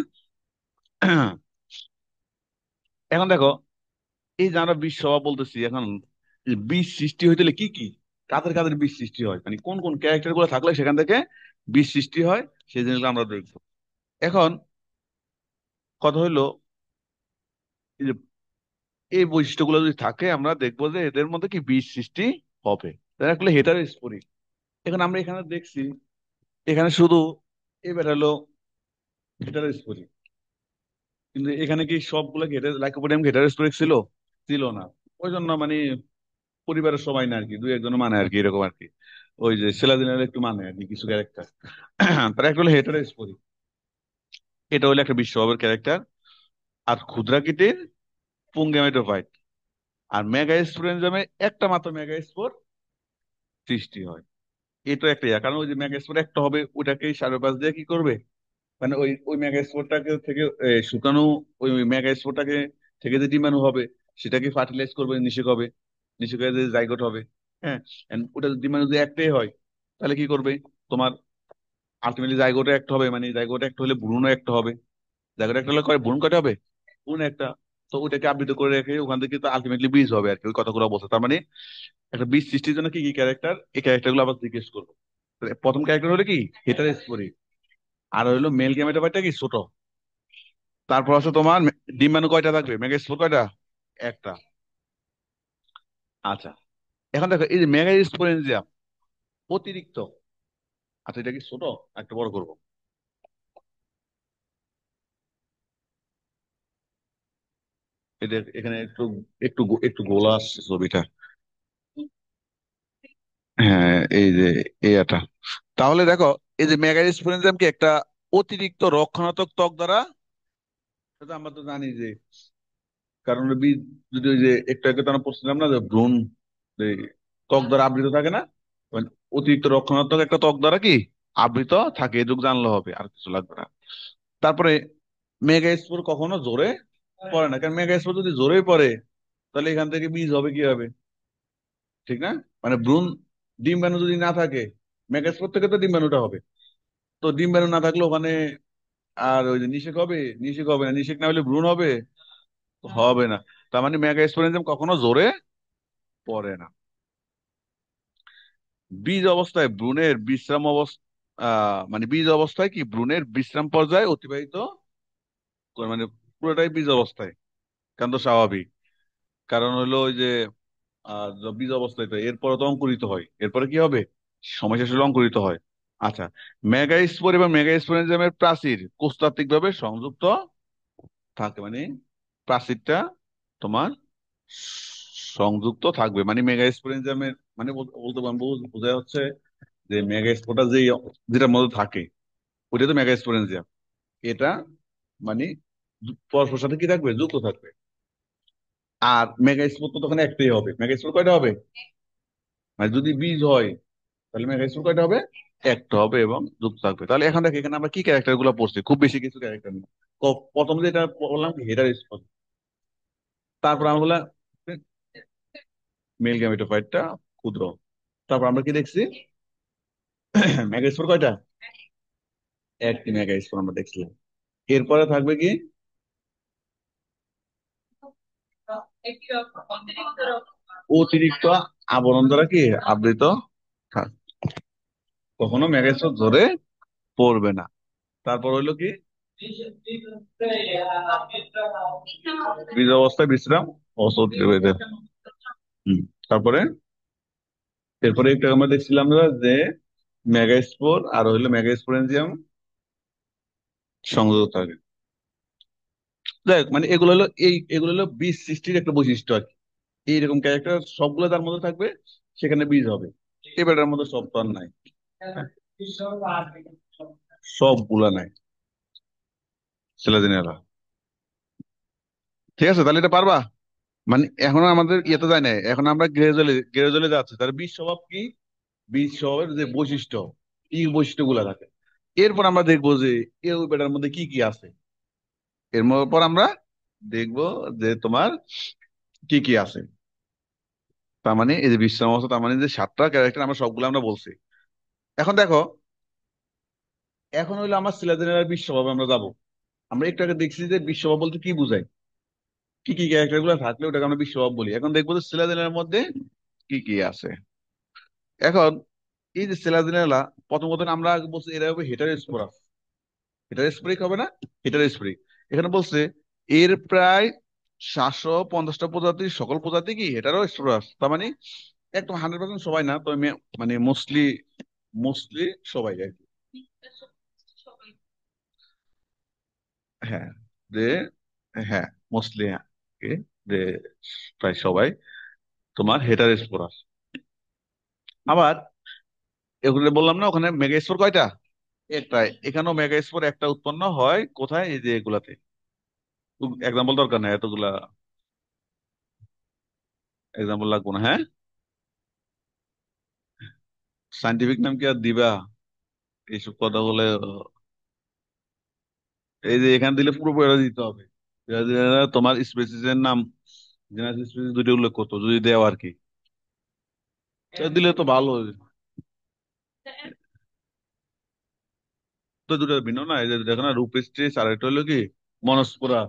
এখন দেখো, এই যে আমরা বীজ স্বভাব বলতেছি, এখন এই বীজ সৃষ্টি হইতে হলে কি কি, কাদের কাদের বীজ সৃষ্টি হয়, মানে কোন কোন ক্যারেক্টার গুলো থাকলে সেখান থেকে বীজ সৃষ্টি হয়, সেই জিনিসগুলো আমরা দেখবো। এখন কথা হইলো, এই যে এই বৈশিষ্ট্যগুলো যদি থাকে, আমরা দেখবো যে এদের মধ্যে কি বীজ সৃষ্টি হবে। তাই আসলে হেটারোস্পোরিক। এখন আমরা এখানে দেখছি, এখানে শুধু এবার হলো হেটারোস্পোরিক, কিন্তু এখানে কি সবগুলো লাইকোপোডিয়াম হেটারোস্পোরিক ছিল? ছিল না। ওই জন্য মানে পরিবারের সবাই না আর কি, দুই একজন মানে আর কি, এরকম আর কি। ওই যে সেলাদিনের একটু মানে আর কি কিছু ক্যারেক্টার। তার একটা হলো হেটারোস্পোরিক, এটা হলো একটা বিশ্বভাবের ক্যারেক্টার। আর ক্ষুদ্রাকৃতির পুংগেমেটোফাইট। আর মেগাস্পোরেনজামে একটা মাত্র মেগাস্পোর সৃষ্টি হয়। এটা একটা কারণ ওই যে মেগাস্পোর একটা হবে, ওইটাকেই সারোপাস দিয়ে কি করবে, মানে ওই ওই মেগাস্পোরটাকে থেকে শুকানো, ওই মেগাস্পোরটাকে থেকে যে ডিম্বাণু হবে, সেটাকে ফার্টিলাইজ করবে, নিষেক হবে, নিষেক হয়ে যে জাইগোট হবে। হ্যাঁ, and ওটা যদি ডিম্বাণু যদি একটাই হয়, তাহলে কি করবে তোমার, আলটিমেটলি জাইগোটে একটা হবে, মানে জাইগোটে একটা হলে ভ্রূণও একটা হবে। জাইগোটে একটা হলে ভ্রূণ কয়টা হবে? ভ্রূণ একটা। তো ওইটাকে আবৃত করে রেখে ওখান থেকে তো আলটিমেটলি বীজ হবে আর কি, ওই কথাগুলো বলছে। তার মানে একটা বীজ সৃষ্টির জন্য কি কি ক্যারেক্টার, এই ক্যারেক্টার গুলো আবার জিজ্ঞেস করবো। তো প্রথম ক্যারেক্টার হলো কি, হেটারোস্পোরি। আর হলো মেল গ্যামেটোফাইটটা কি ছোট। তারপর আছে তোমার ডিম্বাণু কয়টা থাকবে, মেগাস্পোর কয়টা? একটা। আচ্ছা, এখন দেখো এই যে মেগাস্পোরেনজিয়াম অতিরিক্ত। আচ্ছা, এটা কি ছোট, একটা বড় করবো। এটা এখানে একটু একটু একটু গোলা আসছে ছবিটা। হ্যাঁ, এই যে এটা, তাহলে দেখো, এই যে মেগাস্পোরেনজিয়াম কি একটা অতিরিক্ত রক্ষণাত্মক ত্বক দ্বারা, সেটা আমরা তো জানি যে, কারণ বীজ যদি ওই যে একটু আগে তো আমরা পড়ছিলাম না যে ভ্রূণ এই ত্বক দ্বারা আবৃত থাকে না, মানে অতিরিক্ত রক্ষণাত্মক একটা ত্বক দ্বারা কি আবৃত থাকে, এটুকু জানলে হবে, আর কিছু লাগবে না। তারপরে মেগাস্পোর কখনো জোরে পড়ে না, কারণ মেগাস্পোর যদি জোরেই পড়ে, তাহলে এখান থেকে বীজ হবে কিভাবে? ঠিক না? মানে ভ্রূণ, ডিম্বাণু যদি না থাকে, মেগাস্পোর থেকে তো ডিম্বাণুটা হবে। তো ডিম্বাণু না থাকলে ওখানে আর ওই যে নিষেক হবে? নিষেক হবে না, নিষেক না হলে ভ্রূণ হবে? হবে না। তার মানে মেগাস্পোরেনজিয়াম কখনো জোরে পড়ে না। বীজ অবস্থায় ভ্রূণের বিশ্রাম অবস্থা, মানে বীজ অবস্থায় কি ভ্রূণের বিশ্রাম পর্যায়ে অতিবাহিত মানে পুরোটাই বীজ অবস্থায়, কারণ তো স্বাভাবিক। কারণ হলো ওই যে বীজ অবস্থায় তো এরপরে তো অঙ্কুরিত হয়, এরপরে কি হবে, সময় শেষ হলে অঙ্কুরিত হয়। আচ্ছা, মেগাস্পোর এবং মেগাস্পোরেনজিয়ামের প্রাচীর কোষতাত্ত্বিক ভাবে সংযুক্ত থাকে, মানে প্রাচীরটা তোমার সংযুক্ত থাকবে, মানে মেগাস্পোরেনজিয়ামের মানে বলতে পারবো, বোঝা হচ্ছে যে মেগাস্পোরটা যেটার মধ্যে থাকে, ওইটা তো মেগাস্পোরেনজিয়াম। এটা মানে পরস্পর সাথে কি থাকবে, যুক্ত থাকবে। আর মেগাস্পোর তো তখন একটাই হবে, মেগাস্পোর কয়টা হবে, মানে যদি বীজ হয়, তাহলে মেগাস্পোর কয়টা হবে, একটা হবে এবং যুক্ত থাকবে। তাহলে এখন দেখ, এখানে আমরা কি ক্যারেক্টার গুলো পড়ছি, খুব বেশি কিছু ক্যারেক্টার নেই। প্রথম যেটা বললাম কি, হেটার স্পট। তারপর আমরা বললাম মেল গ্যামেটোফাইটটা ক্ষুদ্র। তারপর আমরা কি দেখছি, মেগাস্পোর কয়টা, একটি মেগাস্পোর আমরা দেখছিলাম। এরপরে থাকবে কি, অতিরিক্ত আবরণ দ্বারা কি আবৃত থাক, কখনো মেগাস্পোর ধরে পড়বে না। তারপর হইলো কি, বীজ অবস্থায় বিশ্রাম, ওষুধ এদের। হম। তারপরে এরপরে একটা আমরা দেখছিলাম না যে মেগাস্পোর আর হইলো মেগাস্পোরেনজিয়াম সংযুক্ত থাকে। দেখ মানে এগুলো হলো এগুলো হলো বীজ সৃষ্টির একটা বৈশিষ্ট্য আর কি। এইরকম ক্যারেক্টার সবগুলো তার মধ্যে থাকবে, সেখানে বীজ হবে। এবারের মধ্যে সব তো আর নাই। হ্যাঁ, সবগুলা নাই ছেলেদিনেরা। ঠিক আছে, তাহলে এটা পারবা। মানে এখনো আমাদের ইয়েতে যায় না, এখন আমরা গ্রাজুয়ালি গ্রাজুয়ালি যাচ্ছি। তার বীজ স্বভাব কি, বীজ স্বভাবের যে বৈশিষ্ট্য, এই বৈশিষ্ট্য গুলা থাকে। এরপর আমরা দেখবো যে এই বেটার মধ্যে কি কি আছে। পর আমরা দেখবো যে তোমার কি কি আছে। তার মানে এই যে বিশ্রাম অবস্থা, তার মানে যে সাতটা ক্যারেক্টার আমরা সবগুলো আমরা বলছি। এখন দেখো, এখন হইলো আমার সিলাদেনের বিশ্বভাবে আমরা যাবো। আমরা একটু আগে দেখছি যে বিশ্বভাব বলতে কি বোঝায়, কি কি ক্যারেক্টার গুলো থাকলে ওটাকে আমরা বিশ্বভাব বলি। এখন দেখবো যে সিলাদেনের মধ্যে কি কি আছে। এখন এই যে সিলাদেনেলা, প্রথম কথা আমরা আগে বলছি এরা হবে হেটারোস্পোরাস। হেটারোস্পোরিক হবে না? হেটারোস্পোরিক। এখানে বলছে এর প্রায় 750টা প্রজাতির সকল প্রজাতি কি হেটারোস্পোরাস, তার মানে একদম 100% সবাই না, তবে মানে মোস্টলি, মোস্টলি সবাই আর কি। হ্যাঁ, যে হ্যাঁ, মোস্টলি হ্যাঁ, কি, যে প্রায় সবাই তোমার হেটারোস্পোরাস। আবার এগুলো বললাম না, ওখানে মেগাস্পোর কয়টা? একটাই। এখানেও মেগাস্পোর একটা উৎপন্ন হয় কোথায়? এই যে এগুলাতে। এক্সাম্পল দরকার নাই এতগুলা, এক্সাম্পল লাগবো না, হ্যাঁ। সাইন্টিফিক নাম কি আর দিবা এইসব কথা বলে? এই যে এখানে দিলে পুরো বইটা দিতে হবে। তোমার স্পেসিসের নাম, জেনারেল স্পেসিস দুটো উল্লেখ করতো যদি দেও আর কি। তো দিলে তো ভালো হবে। তো দুটো ভিন্ন না, এই যে দেখো না, রূপেস্ট্রিস আর একটা হলো কি মনস্পোরা।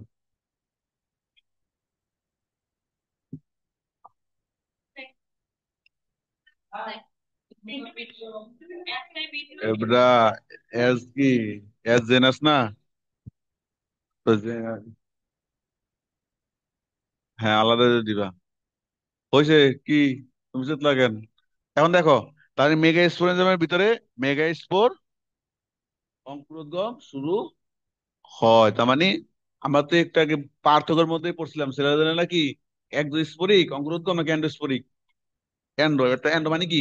এবার এস কি, এস জেনাস না? তো হ্যাঁ, আলাদা দিবা। হয়েছে কি, তুমি চেত লাগেন। এখন দেখো, তাহলে মেগা স্পোরেনজমের ভিতরে মেগা স্পোর অঙ্কুরোদ্গম শুরু হয়। তার মানে আমরা তো একটু আগে পার্থক্যের মধ্যে পড়ছিলাম, সেটা জানে নাকি একজোস্পোরিক অঙ্কুরোদ্গম নাকি এন্ডোস্পোরিক। এন্ডো, এটা এন্ডো মানে কি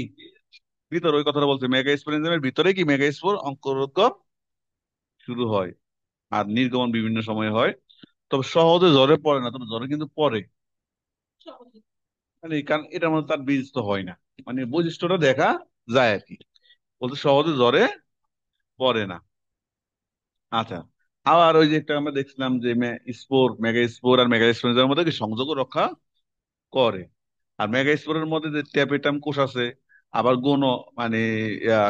ভিতর, ওই কথাটা বলছে। মেগা স্পোরেনজমের ভিতরে কি মেগা স্পোর অঙ্কুরোদ্গম শুরু হয়, আর নির্গমন বিভিন্ন সময় হয়। তবে সহজে জ্বরে পড়ে না, তবে জ্বরে কিন্তু পড়ে। মানে কারণ এটার মধ্যে তার বীজ তো হয় না, মানে বৈশিষ্ট্যটা দেখা যায় আর কি। বলতে সহজে জ্বরে পড়ে না। আচ্ছা, আবার ওই যে একটা আমরা দেখছিলাম যে স্পোর, মেগা স্পোর আর মেগা স্পোরের মধ্যে কি সংযোগ রক্ষা করে। আর মেগা স্পোরের মধ্যে যে ট্যাপেটাম কোষ আছে, আবার গৌণ মানে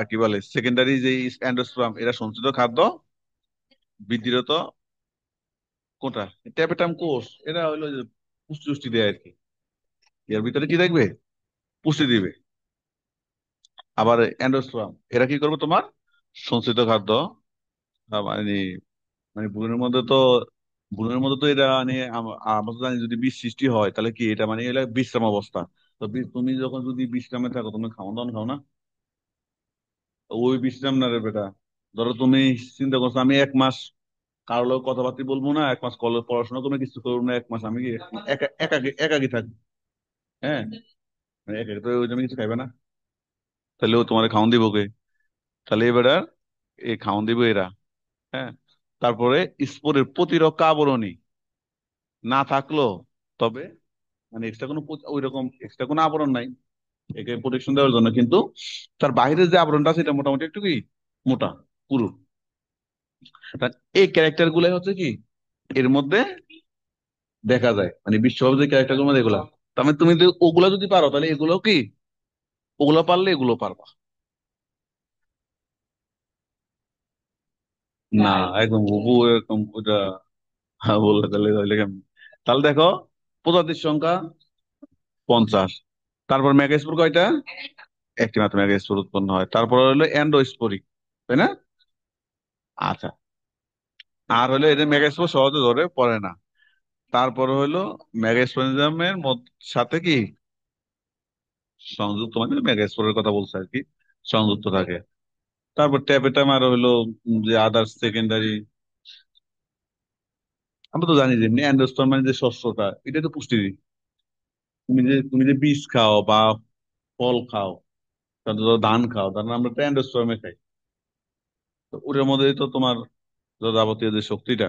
কি বলে সেকেন্ডারি যে অ্যান্ডোস্পার্ম, এরা সঞ্চিত খাদ্য বৃদ্ধিরত কোনটা, ট্যাপেটাম কোষ, এরা হলো যে পুষ্টি টুষ্টি দেয় আর কি। এর ভিতরে কি দেখবে? পুষ্টি দিবে। আবার অ্যান্ডোস্পার্ম এরা কি করবে তোমার সঞ্চিত খাদ্য, মানে, মানে ভ্রূণের মধ্যে তো এটা মানে আমরা তো জানি যদি বীজ সৃষ্টি হয় তাহলে কি এটা মানে এটা বিশ্রাম অবস্থা। তো তুমি যখন যদি বিশ্রামে থাকো, তুমি খাওয়া দাওয়া খাও না? তো ওই বিশ্রাম না রে বেটা। ধরো তুমি চিন্তা করছো আমি 1 মাস কারোর লোক কথাবার্তা বলবো না, 1 মাস কলেজ পড়াশোনা করবো, কিছু করবো না, 1 মাস আমি কি একাকি একাকি থাকবো? হ্যাঁ, মানে একাকি তো ওই জন্য কিছু খাইবে না, তাহলে ও তোমার খাওয়ান দিব কে? তাহলে এবার এই খাওয়ান দিব এরা। হ্যাঁ, তারপরে স্পোরের প্রতিরক্ষা আবরণী না থাকলো, তবে মানে এক্সট্রা কোনো ওই রকম এক্সট্রা কোনো আবরণ নাই একে প্রোটেকশন দেওয়ার জন্য, কিন্তু তার বাইরের যে আবরণটা আছে এটা মোটামুটি একটু কি মোটা, পুরু। তা এই ক্যারেক্টার গুলাই হচ্ছে কি এর মধ্যে দেখা যায়, মানে বিশ্বভাবে যে ক্যারেক্টার গুলো মধ্যে এগুলা। তার মানে তুমি যদি ওগুলা যদি পারো তাহলে এগুলো কি, ওগুলো পারলে এগুলো পারবা। না, একদম হুবহু এরকম ওটা বললে তাহলে তাহলে কেমন? তাহলে দেখো, প্রজাতির সংখ্যা 50। তারপর মেগাস্পোর কয়টা? একটি মাত্র মেগাস্পোর উৎপন্ন হয়। তারপর হলো এন্ডোস্পোরিক, তাই না? আচ্ছা, আর হলো এদের মেগাস্পোর সহজে ধরে পড়ে না। তারপর হলো মেগাস্পোরিজমের সাথে কি সংযুক্ত, মানে মেগাস্পোরের কথা বলছে আর কি, সংযুক্ত থাকে। তারপর ট্যাপেটাম আর হলো যে আদার্স সেকেন্ডারি। আমরা তো জানি যে অ্যান্ডোস্পার্ম মানে যে শস্যটা, এটা তো পুষ্টি দিই। তুমি যে বীজ খাও বা ফল খাও, তারপর ধরো ধান খাও, তার মানে আমরা তো অ্যান্ডোস্পার্মে খাই। তো ওটার মধ্যেই তো তোমার যাবতীয় যে শক্তিটা,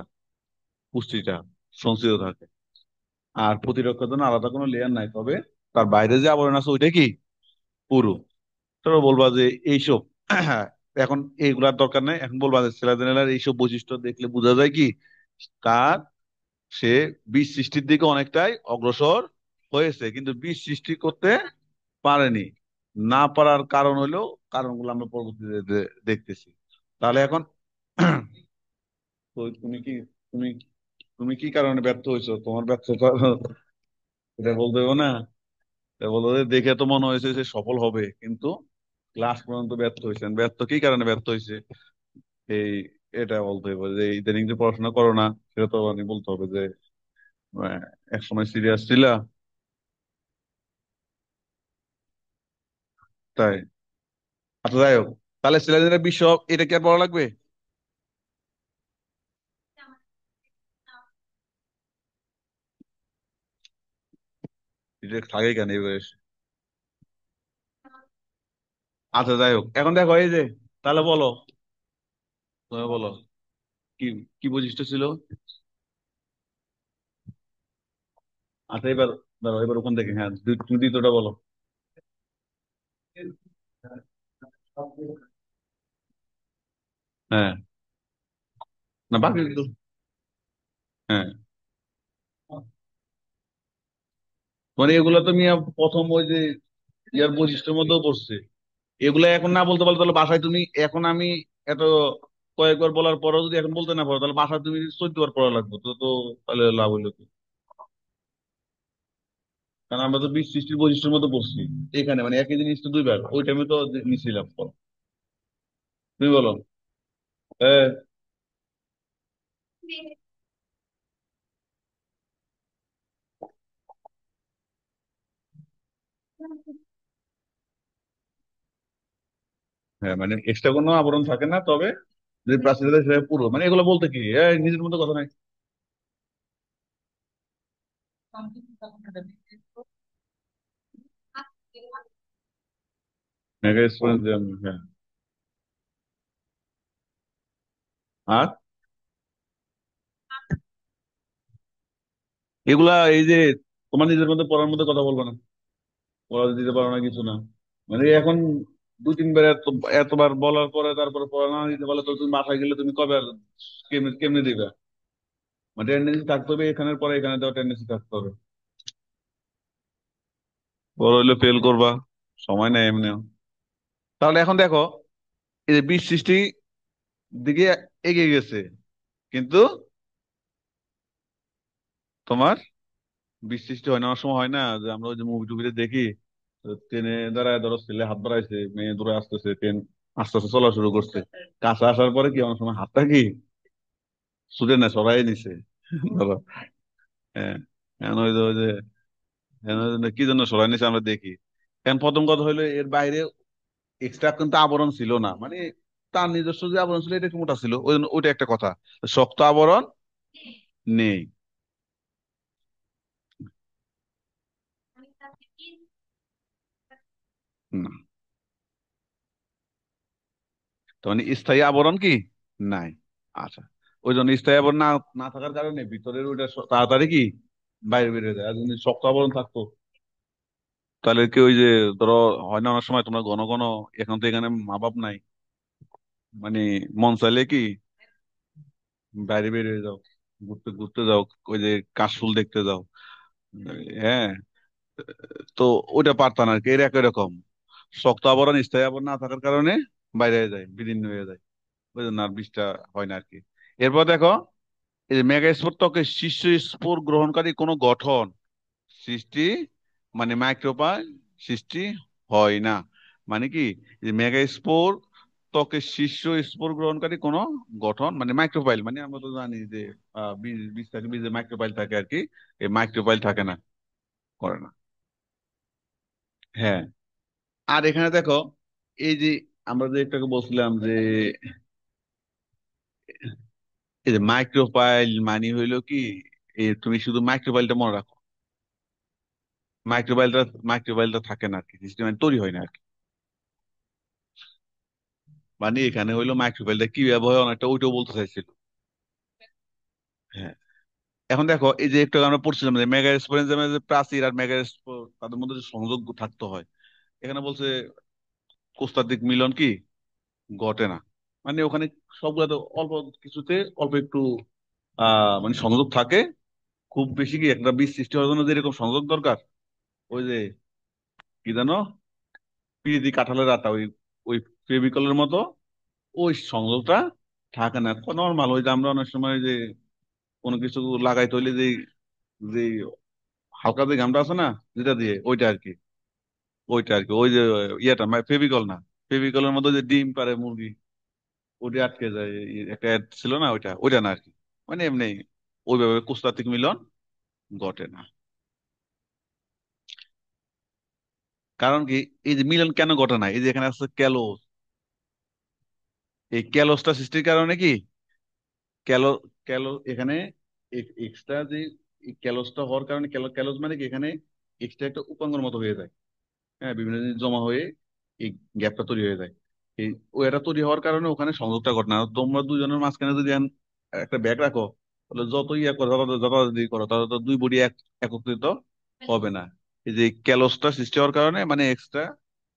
পুষ্টিটা সঞ্চিত থাকে। আর প্রতিরক্ষার জন্য আলাদা কোনো লেয়ার নাই, তবে তার বাইরে যে আবরণ আছে ওইটা কি পুরু। তারপর বলবা যে এইসব এখন এইগুলার দরকার নেই, এখন বলবা যে সেলাদেনেলার এইসব বৈশিষ্ট্য দেখলে বোঝা যায় কি তার, সে বীজ সৃষ্টির দিকে অনেকটাই অগ্রসর হয়েছে, কিন্তু বীজ সৃষ্টি করতে পারেনি। না পারার কারণ হলো, কারণগুলো আমরা পরবর্তীতে দেখতেছি। তাহলে এখন তো তুমি তুমি কি কারণে ব্যর্থ হয়েছো, তোমার ব্যর্থতা এটা বলতে হবে না। এটা বলতে হবে, দেখে তো মনে হয়েছে যে সফল হবে, কিন্তু ক্লাস পর্যন্ত ব্যর্থ হয়েছেন। ব্যর্থ কি কারণে ব্যর্থ হয়েছে, এই এটা বলতে হবে যে ইদানিং যে পড়াশোনা করো না, সেটা তো মানে বলতে হবে যে এক সময় সিরিয়াস ছিল। তাই? আচ্ছা, যাই হোক, তাহলে সিলেটের বিশ্ব এটা কি আর পড়া লাগবে? এটা থাকে কেন এই বয়সে? আচ্ছা, যাই হোক, এখন দেখো এই যে, তাহলে বলো, তুমি বলো, কি কি বৈশিষ্ট্য ছিল? আচ্ছা, এবার ধরো, এবার ওখান থেকে, হ্যাঁ, তুমি দ্বিতীয়টা বলো। হ্যাঁ, না বাকি হ্যাঁ, মানে এগুলো তুমি প্রথম ওই যে ইয়ার বৈশিষ্ট্যের মধ্যেও পড়ছে। এগুলা এখন না বলতে পারো, তাহলে বাসায় তুমি, এখন আমি এত কয়েকবার বলার পরও যদি এখন বলতে না পারো, তাহলে বাসায় তুমি 14 বার পড়া লাগবে তো তো তাহলে লাভ হইলো কি? কারণ আমরা তো বিশ সৃষ্টির বৈশিষ্ট্যের মধ্যে পড়ছি এখানে, মানে একই জিনিস তো দুইবার, ওই টাইমে তো নিছিলাম। তুমি বলো। হ্যাঁ, হ্যাঁ, মানে এক্সট্রা কোনো আবরণ থাকে না, তবে যে প্রাচীরতা সেটা পুরো, মানে এগুলো বলতে কি নিজের মতো কথা নাই। মেগা স্টুডেন্ট, হ্যাঁ। আর এগুলা এই যে তোমার নিজের মধ্যে পড়ার মধ্যে কথা বলবো না, পড়া দিতে পারো না কিছু না, মানে এখন 2-3 বার এতবার বলার পরে তারপরে পড়া না দিতে পারলে তো তুমি বাসায় গেলে তুমি কবে আর কেমনে কেমনে দিবে? মানে টেন্ডেন্সি থাকতে হবে, এখানের পরে এখানে দেওয়া টেন্ডেন্সি থাকতে হবে। বড় হইলে ফেল করবা, সময় নেই এমনিও। তাহলে এখন দেখো, এই যে বীজ সৃষ্টি দিকে এগিয়ে গেছে, কিন্তু তোমার বীজ সৃষ্টি হয় না। অনেক সময় হয় না যে আমরা ওই যে মুভি টুভিতে দেখি, ট্রেনে দাঁড়ায়, ধরো ছেলে হাত বাড়াইছে, মেয়ে দূরে আসতেছে, ট্রেন আস্তে আস্তে চলা শুরু করছে, কাছে আসার পরে কি অনেক সময় হাতটা কি ছুটে না সরাই নিছে, ধরো। হ্যাঁ, এখন ওই যে এখন ওই যে কি জন্য সরাই নিছে আমরা দেখি। এখন প্রথম কথা হইলো, এর বাইরে এক্সট্রা কিন্তু আবরণ ছিল না, মানে তার নিজস্ব যে আবরণ ছিল এটা একটু মোটা ছিল, ওই জন্য ওইটা একটা কথা। শক্ত আবরণ নেই। না, তো মানে স্থায়ী আবরণ কি নাই। আচ্ছা, ওই জন্য স্থায়ী আবরণ না না থাকার কারণে ভিতরের ওইটা তাড়াতাড়ি কি বাইরে বেরিয়ে যায়। আর যদি শক্ত আবরণ থাকতো, তাহলে কি ওই যে, ধরো, হয় না অনেক সময় তোমরা ঘন ঘন, এখন তো এখানে মা বাপ নাই, মানে মন চাইলে কি বাইরে বেরিয়ে যাও, ঘুরতে ঘুরতে যাও, ওই যে কাশফুল দেখতে যাও। হ্যাঁ, তো ওইটা পারতাম আর কি, এর একই রকম শক্ত আবরণ স্থায়ী আবরণ না থাকার কারণে বাইরে হয়ে যায়, বিদীর্ণ হয়ে যায়, ওই জন্য আর বিষটা হয় না আর কি। এরপর দেখো, এই যে মেগাস্পোর ত্বকের শীর্ষ স্পোর গ্রহণকারী কোনো গঠন সৃষ্টি, মানে মাইক্রোপাইল সৃষ্টি হয় না। মানে কি, যে মেগাস্পোর ত্বকের শীর্ষ স্পোর গ্রহণকারী কোনো গঠন, মানে মাইক্রোপাইল, মানে আমরা তো জানি যে বীজ বীজ থাকে, বীজে মাইক্রোপাইল থাকে আর কি, এই মাইক্রোপাইল থাকে না, করে না। হ্যাঁ, আর এখানে দেখো, এই যে আমরা যে একটাকে বলছিলাম যে এই যে মাইক্রোপাইল মানে হইলো কি, তুমি শুধু মাইক্রোপাইলটা মনে রাখো, মাইক্রোবাইলটা মাইক্রোবাইলটা থাকে না আর কি, সিস্টেম তৈরি হয় না আর কি। মানে এখানে হইলো মাইক্রোবাইলটা কি ব্যবহার হয়, অনেকটা ওইটাও বলতে চাইছিল। হ্যাঁ, এখন দেখো, এই যে একটু আগে আমরা পড়ছিলাম যে মেগা স্পোরেনজামের যে প্রাচীর আর মেগা তাদের মধ্যে যে সংযোগ থাকতে হয়, এখানে বলছে কোস্তাদিক মিলন কি ঘটে না। মানে ওখানে সবগুলা তো অল্প কিছুতে অল্প একটু মানে সংযোগ থাকে। খুব বেশি কি একটা বীজ সৃষ্টি হওয়ার জন্য যেরকম সংযোগ দরকার, ওই যে কি কি জানো, পিরিতি কাঁঠালের আটা, ওই ওই ফেভিকলের মতো ওই সংযোগটা থাকে না। নর্মাল ওই যে আমরা অনেক সময় যে কোনো কিছু লাগাইতে হইলে যে যে হালকা যে গামটা আছে না, যেটা দিয়ে ওইটা আর কি, ওইটা আর কি, ওই যে ইয়েটা ফেভিকল না, ফেভিকলের মধ্যে যে ডিম পারে মুরগি, ওটা আটকে যায়, একটা অ্যাড ছিল না, ওইটা ওইটা না আর কি। মানে এমনি ওইভাবে কোষতাত্ত্বিক মিলন ঘটে না। কারণ কি, এই যে মিলন কেন ঘটে না, এই যে এখানে আছে ক্যালোস, এই ক্যালোসটা সৃষ্টির কারণে কি, ক্যালো ক্যালো এখানে এক্সট্রা যে ক্যালোসটা হওয়ার কারণে, ক্যালোস মানে কি, এখানে এক্সট্রা একটা উপাঙ্গের মতো হয়ে যায়। হ্যাঁ, বিভিন্ন জিনিস জমা হয়ে এই গ্যাপটা তৈরি হয়ে যায়। এই ওটা তৈরি হওয়ার কারণে ওখানে সংযোগটা ঘটে না। আর তোমরা দুজনের মাঝখানে যদি একটা ব্যাগ রাখো, তাহলে যত ইয়া করো, যত করো, তাহলে তো দুই বডি একত্রিত হবে না। এই যে ক্যালসটা সৃষ্টি হওয়ার কারণে মানে এক্সট্রা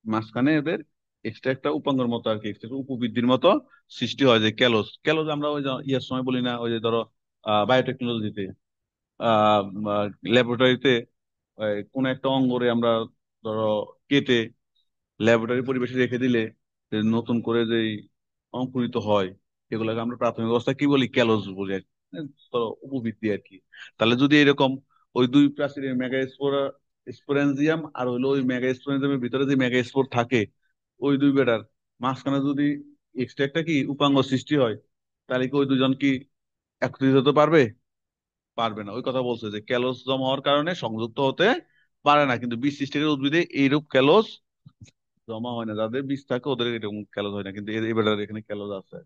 মাঝখানে এদের এক্সট্রা একটা উপাঙ্গের মতো আর কি, এক্সট্রা উপবৃদ্ধির মতো সৃষ্টি হয়। যে ক্যালস ক্যালস আমরা ওই যে ইয়ার সময় বলি না, ওই যে ধরো বায়োটেকনোলজিতে, ল্যাবরেটরিতে কোন একটা অঙ্গরে আমরা ধরো কেটে ল্যাবরেটরি পরিবেশে রেখে দিলে যে নতুন করে যে অঙ্কুরিত হয়, এগুলোকে আমরা প্রাথমিক অবস্থা কি বলি, ক্যালস বলি আর কি। ধরো উপবৃদ্ধি আর কি। তাহলে যদি এরকম ওই দুই প্রাচীরের স্পোরেঞ্জিয়াম আর হলো ওই মেগা স্পোরেঞ্জিয়ামের ভিতরে যে মেগা স্পোর থাকে, ওই দুই বেটার মাঝখানে যদি এক্সট্রা একটা কি উপাঙ্গ সৃষ্টি হয়, তাহলে কি ওই দুজন কি একত্রিত হতে পারবে? পারবে না। ওই কথা বলছে যে ক্যালস জমা হওয়ার কারণে সংযুক্ত হতে পারে না, কিন্তু বীজ সৃষ্টিকারী উদ্ভিদে এইরূপ ক্যালস জমা হয় না। যাদের বীজ থাকে ওদের এরকম ক্যালস হয় না, কিন্তু এবার এখানে ক্যালস আছে।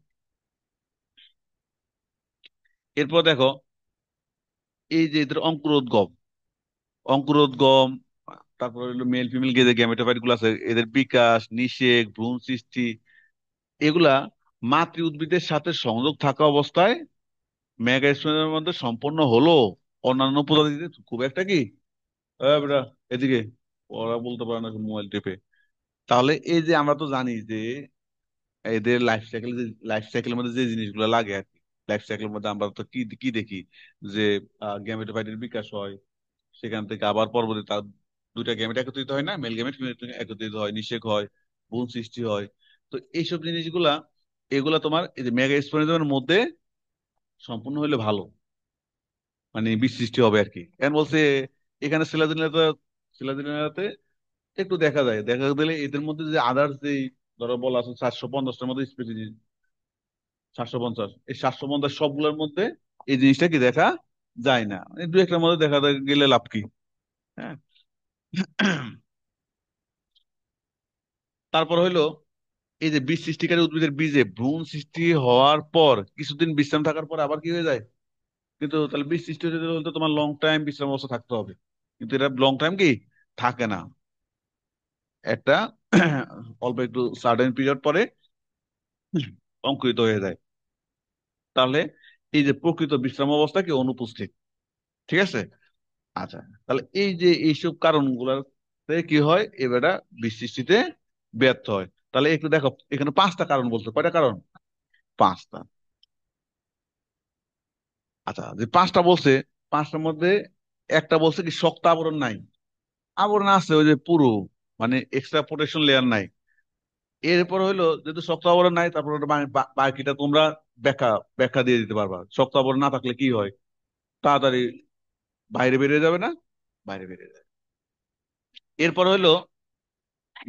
এরপর দেখো, এই যে এদের অঙ্কুরোদ্গম, অঙ্কুরোদ্গম, তারপর হলো মেল ফিমেল যে গ্যামেটোফাইট গুলো আছে, এদের বিকাশ, নিষেক, ভ্রূণ সৃষ্টি, এগুলা মাতৃ উদ্ভিদের সাথে সংযোগ থাকা অবস্থায় মেগাস্পোরের মধ্যে সম্পন্ন হলো। অন্যান্য প্রজাতিতে খুব একটা কি, বেটা এদিকে, ওরা বলতে পারে না মোবাইল টিপে। তাহলে এই যে আমরা তো জানি যে এদের লাইফ সাইকেলের মধ্যে যে জিনিসগুলো লাগে আর কি, লাইফ সাইকেলের মধ্যে আমরা তো কি কি দেখি, যে গ্যামেটোফাইটের বিকাশ হয়, সেখান থেকে আবার পরবর্তী তার দুইটা গ্যামেট একত্রিত হয় না, মেল গ্যামেট ফিমেল একত্রিত হয়, নিষেক হয়, ভ্রূণ সৃষ্টি হয়। তো এইসব জিনিসগুলা, এগুলা তোমার এই যে মেগা স্পোরেজমের মধ্যে সম্পূর্ণ হইলে ভালো, মানে বীজ সৃষ্টি হবে আর কি। এখন বলছে এখানে সিলাজিনাতে একটু দেখা যায়, দেখা গেলে এদের মধ্যে যে আদার্স যে ধরো বলা আছে 450টার মধ্যে স্পিসিস, 750, এই 750 সবগুলোর মধ্যে এই জিনিসটা কি দেখা যায় না। এই দু একটার মধ্যে দেখা গেলে লাভ কি? হ্যাঁ। তারপর হইলো এই যে বীজ সৃষ্টিকারী উদ্ভিদের বীজে ভ্রূণ সৃষ্টি হওয়ার পর কিছুদিন বিশ্রাম থাকার পর আবার কি হয়ে যায়। কিন্তু তাহলে বীজ সৃষ্টি হতে হলে তো তোমার লং টাইম বিশ্রাম অবস্থা থাকতে হবে, কিন্তু এটা লং টাইম কি থাকে না। একটা অল্প একটু সার্টেন পিরিয়ড পরে অঙ্কুরিত হয়ে যায়। তাহলে এই যে প্রকৃত বিশ্রাম অবস্থা কি অনুপস্থিত। ঠিক আছে। আচ্ছা, তাহলে এই যে এইসব কারণগুলোতে কি হয়, এবারে বীজ সৃষ্টিতে ব্যর্থ হয়। তাহলে একটু দেখো, এখানে পাঁচটা কারণ বলছে, কয়টা কারণ? পাঁচটা। আচ্ছা, যে পাঁচটা বলছে, পাঁচটার মধ্যে একটা বলছে কি শক্ত আবরণ নাই। আবরণ আছে ওই যে পুরো, মানে এক্সট্রা প্রোটেকশন লেয়ার নাই। এরপর হইলো যেহেতু শক্ত আবরণ নাই, তারপর ওটা বাকিটা তোমরা ব্যাখ্যা ব্যাখ্যা দিয়ে দিতে পারবা। শক্ত আবরণ না থাকলে কি হয়, তাড়াতাড়ি বাইরে বেরিয়ে যাবে না, বাইরে বেরিয়ে যাবে। এরপর হইলো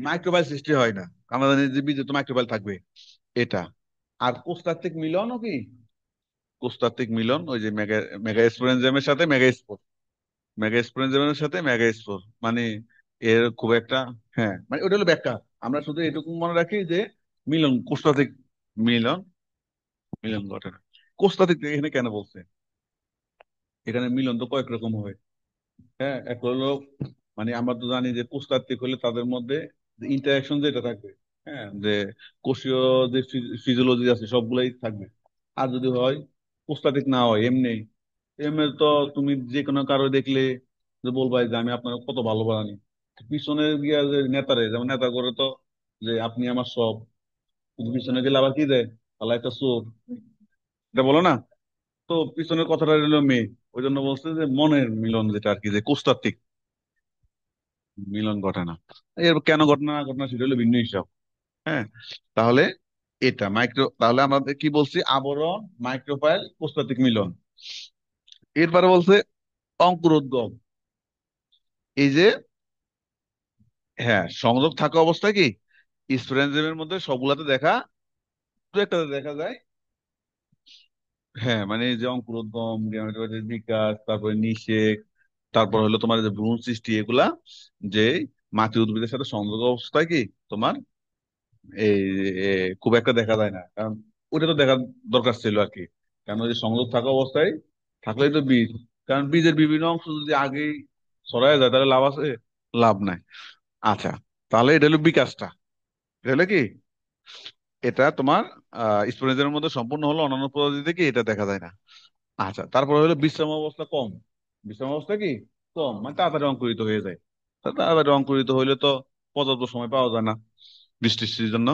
মাইক্রোবাইল সৃষ্টি হয় না। আমরা জানি যে বীজে তো মাইক্রোবাইল থাকবে, এটা। আর কোষতাত্ত্বিক মিলনও কি, কোষতাত্ত্বিক মিলন ওই যে মেগা মেগা স্পোরেনজামের সাথে মেগা স্পোর, মেগা স্পোরেনজামের সাথে মেগা স্পোর, মানে এর খুব একটা, হ্যাঁ মানে ওটা হলো ব্যাখ্যা। আমরা শুধু এটুকু মনে রাখি যে মিলন, কোষতাত্ত্বিক মিলন, মিলন ঘটে না। কোষতাত্ত্বিক এখানে কেন বলছে, এখানে মিলন তো কয়েক রকম হয়। হ্যাঁ, এক হলো মানে আমরা তো জানি যে কোষতাত্ত্বিক হলে তাদের মধ্যে ইন্টারাকশন যেটা থাকবে, হ্যাঁ, যে কোষীয় যে ফিজিওলজি আছে সবগুলাই থাকবে। আর যদি হয় কোষতাত্ত্বিক না হয় এমনি, এমনি তো তুমি যে কোনো কারো দেখলে যে বলবা যে আমি আপনার কত ভালো বানানি, পিছনে গিয়া যে নেতারে, যেমন নেতা করে তো যে আপনি আমার সব, কিন্তু পিছনে গেলে আবার কি দেয়, আল্লাহ একটা চোর, এটা বলো না। তো পিছনের কথাটা হলো মেয়ে, ওই জন্য বলছে যে মনের মিলন যেটা আর কি, যে কোষতাত্ত্বিক। মিলন ঘটে না। এর কেন ঘটনা না ঘটনা সেটা হলো ভিন্ন হিসাব। হ্যাঁ, তাহলে এটা মাইক্রো, তাহলে আমাদের কি বলছি, আবরণ, মাইক্রোফাইল, প্রস্তাতিক মিলন। এরপরে বলছে অঙ্কুরোদ্গম। এই যে, হ্যাঁ, সংযোগ থাকা অবস্থায় কি স্পোরেনজিমের মধ্যে সবগুলাতে দেখা, দু একটাতে দেখা যায়। হ্যাঁ, মানে এই যে অঙ্কুরোদ্গম, গ্যামেটোফাইটের বিকাশ, তারপরে নিষেক, তারপর হলো তোমার এই যে ভ্রূণ সৃষ্টি, এগুলা যে মাতৃ উদ্ভিদের সাথে সংযোগ অবস্থায় কি তোমার এই এ, খুব একটা দেখা যায় না, কারণ ওটা তো দেখার দরকার ছিল আর কি। কারণ ওই যে সংযোগ থাকা অবস্থায় থাকলেই তো বীজ, কারণ বীজের বিভিন্ন অংশ যদি আগেই ছড়ায় যায় তাহলে লাভ আছে? লাভ নাই। আচ্ছা, তাহলে এটা হলো বিকাশটা, এটা হলো কি, এটা তোমার স্পোরেঞ্জের মধ্যে সম্পূর্ণ হলো, অন্যান্য প্রজাতিতে কি এটা দেখা যায় না। আচ্ছা, তারপরে হলো বিশ্রাম অবস্থা কম। বিশ্রাম অবস্থা কি কম, মানে তাড়াতাড়ি অঙ্কুরিত হয়ে যায়। তা তাড়াতাড়ি অঙ্কুরিত হইলে তো পর্যাপ্ত সময় পাওয়া যায় না বৃষ্টি সৃষ্টির জন্য।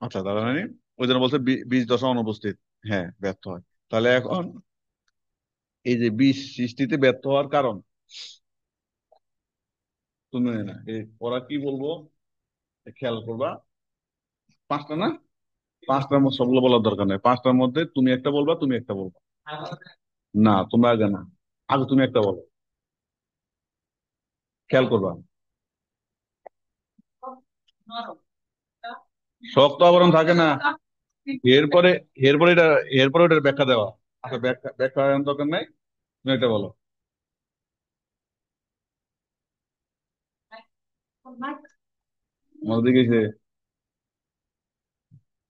আচ্ছা, তার মানে ওই জন্য বলছে বীজ দশা অনুপস্থিত। হ্যাঁ, ব্যর্থ হয়। তাহলে এখন এই যে বীজ সৃষ্টিতে ব্যর্থ হওয়ার কারণ, তুমি না ওরা কি বলবো খেয়াল করবা। পাঁচটা না, পাঁচটার মধ্যে সবগুলো বলার দরকার নেই, পাঁচটার মধ্যে তুমি একটা বলবা, তুমি একটা বলবা। না, তোমরা আগে না, আগে তুমি একটা বলো, খেয়াল করবা। শক্ত আবরণ থাকে না, এরপরে এরপরে এটা, এরপরে ওটার ব্যাখ্যা দেওয়া। আচ্ছা, ব্যাখ্যা ব্যাখ্যা দেওয়ার দরকার নাই, তুমি একটা বলো। আমাদের দিকে এসে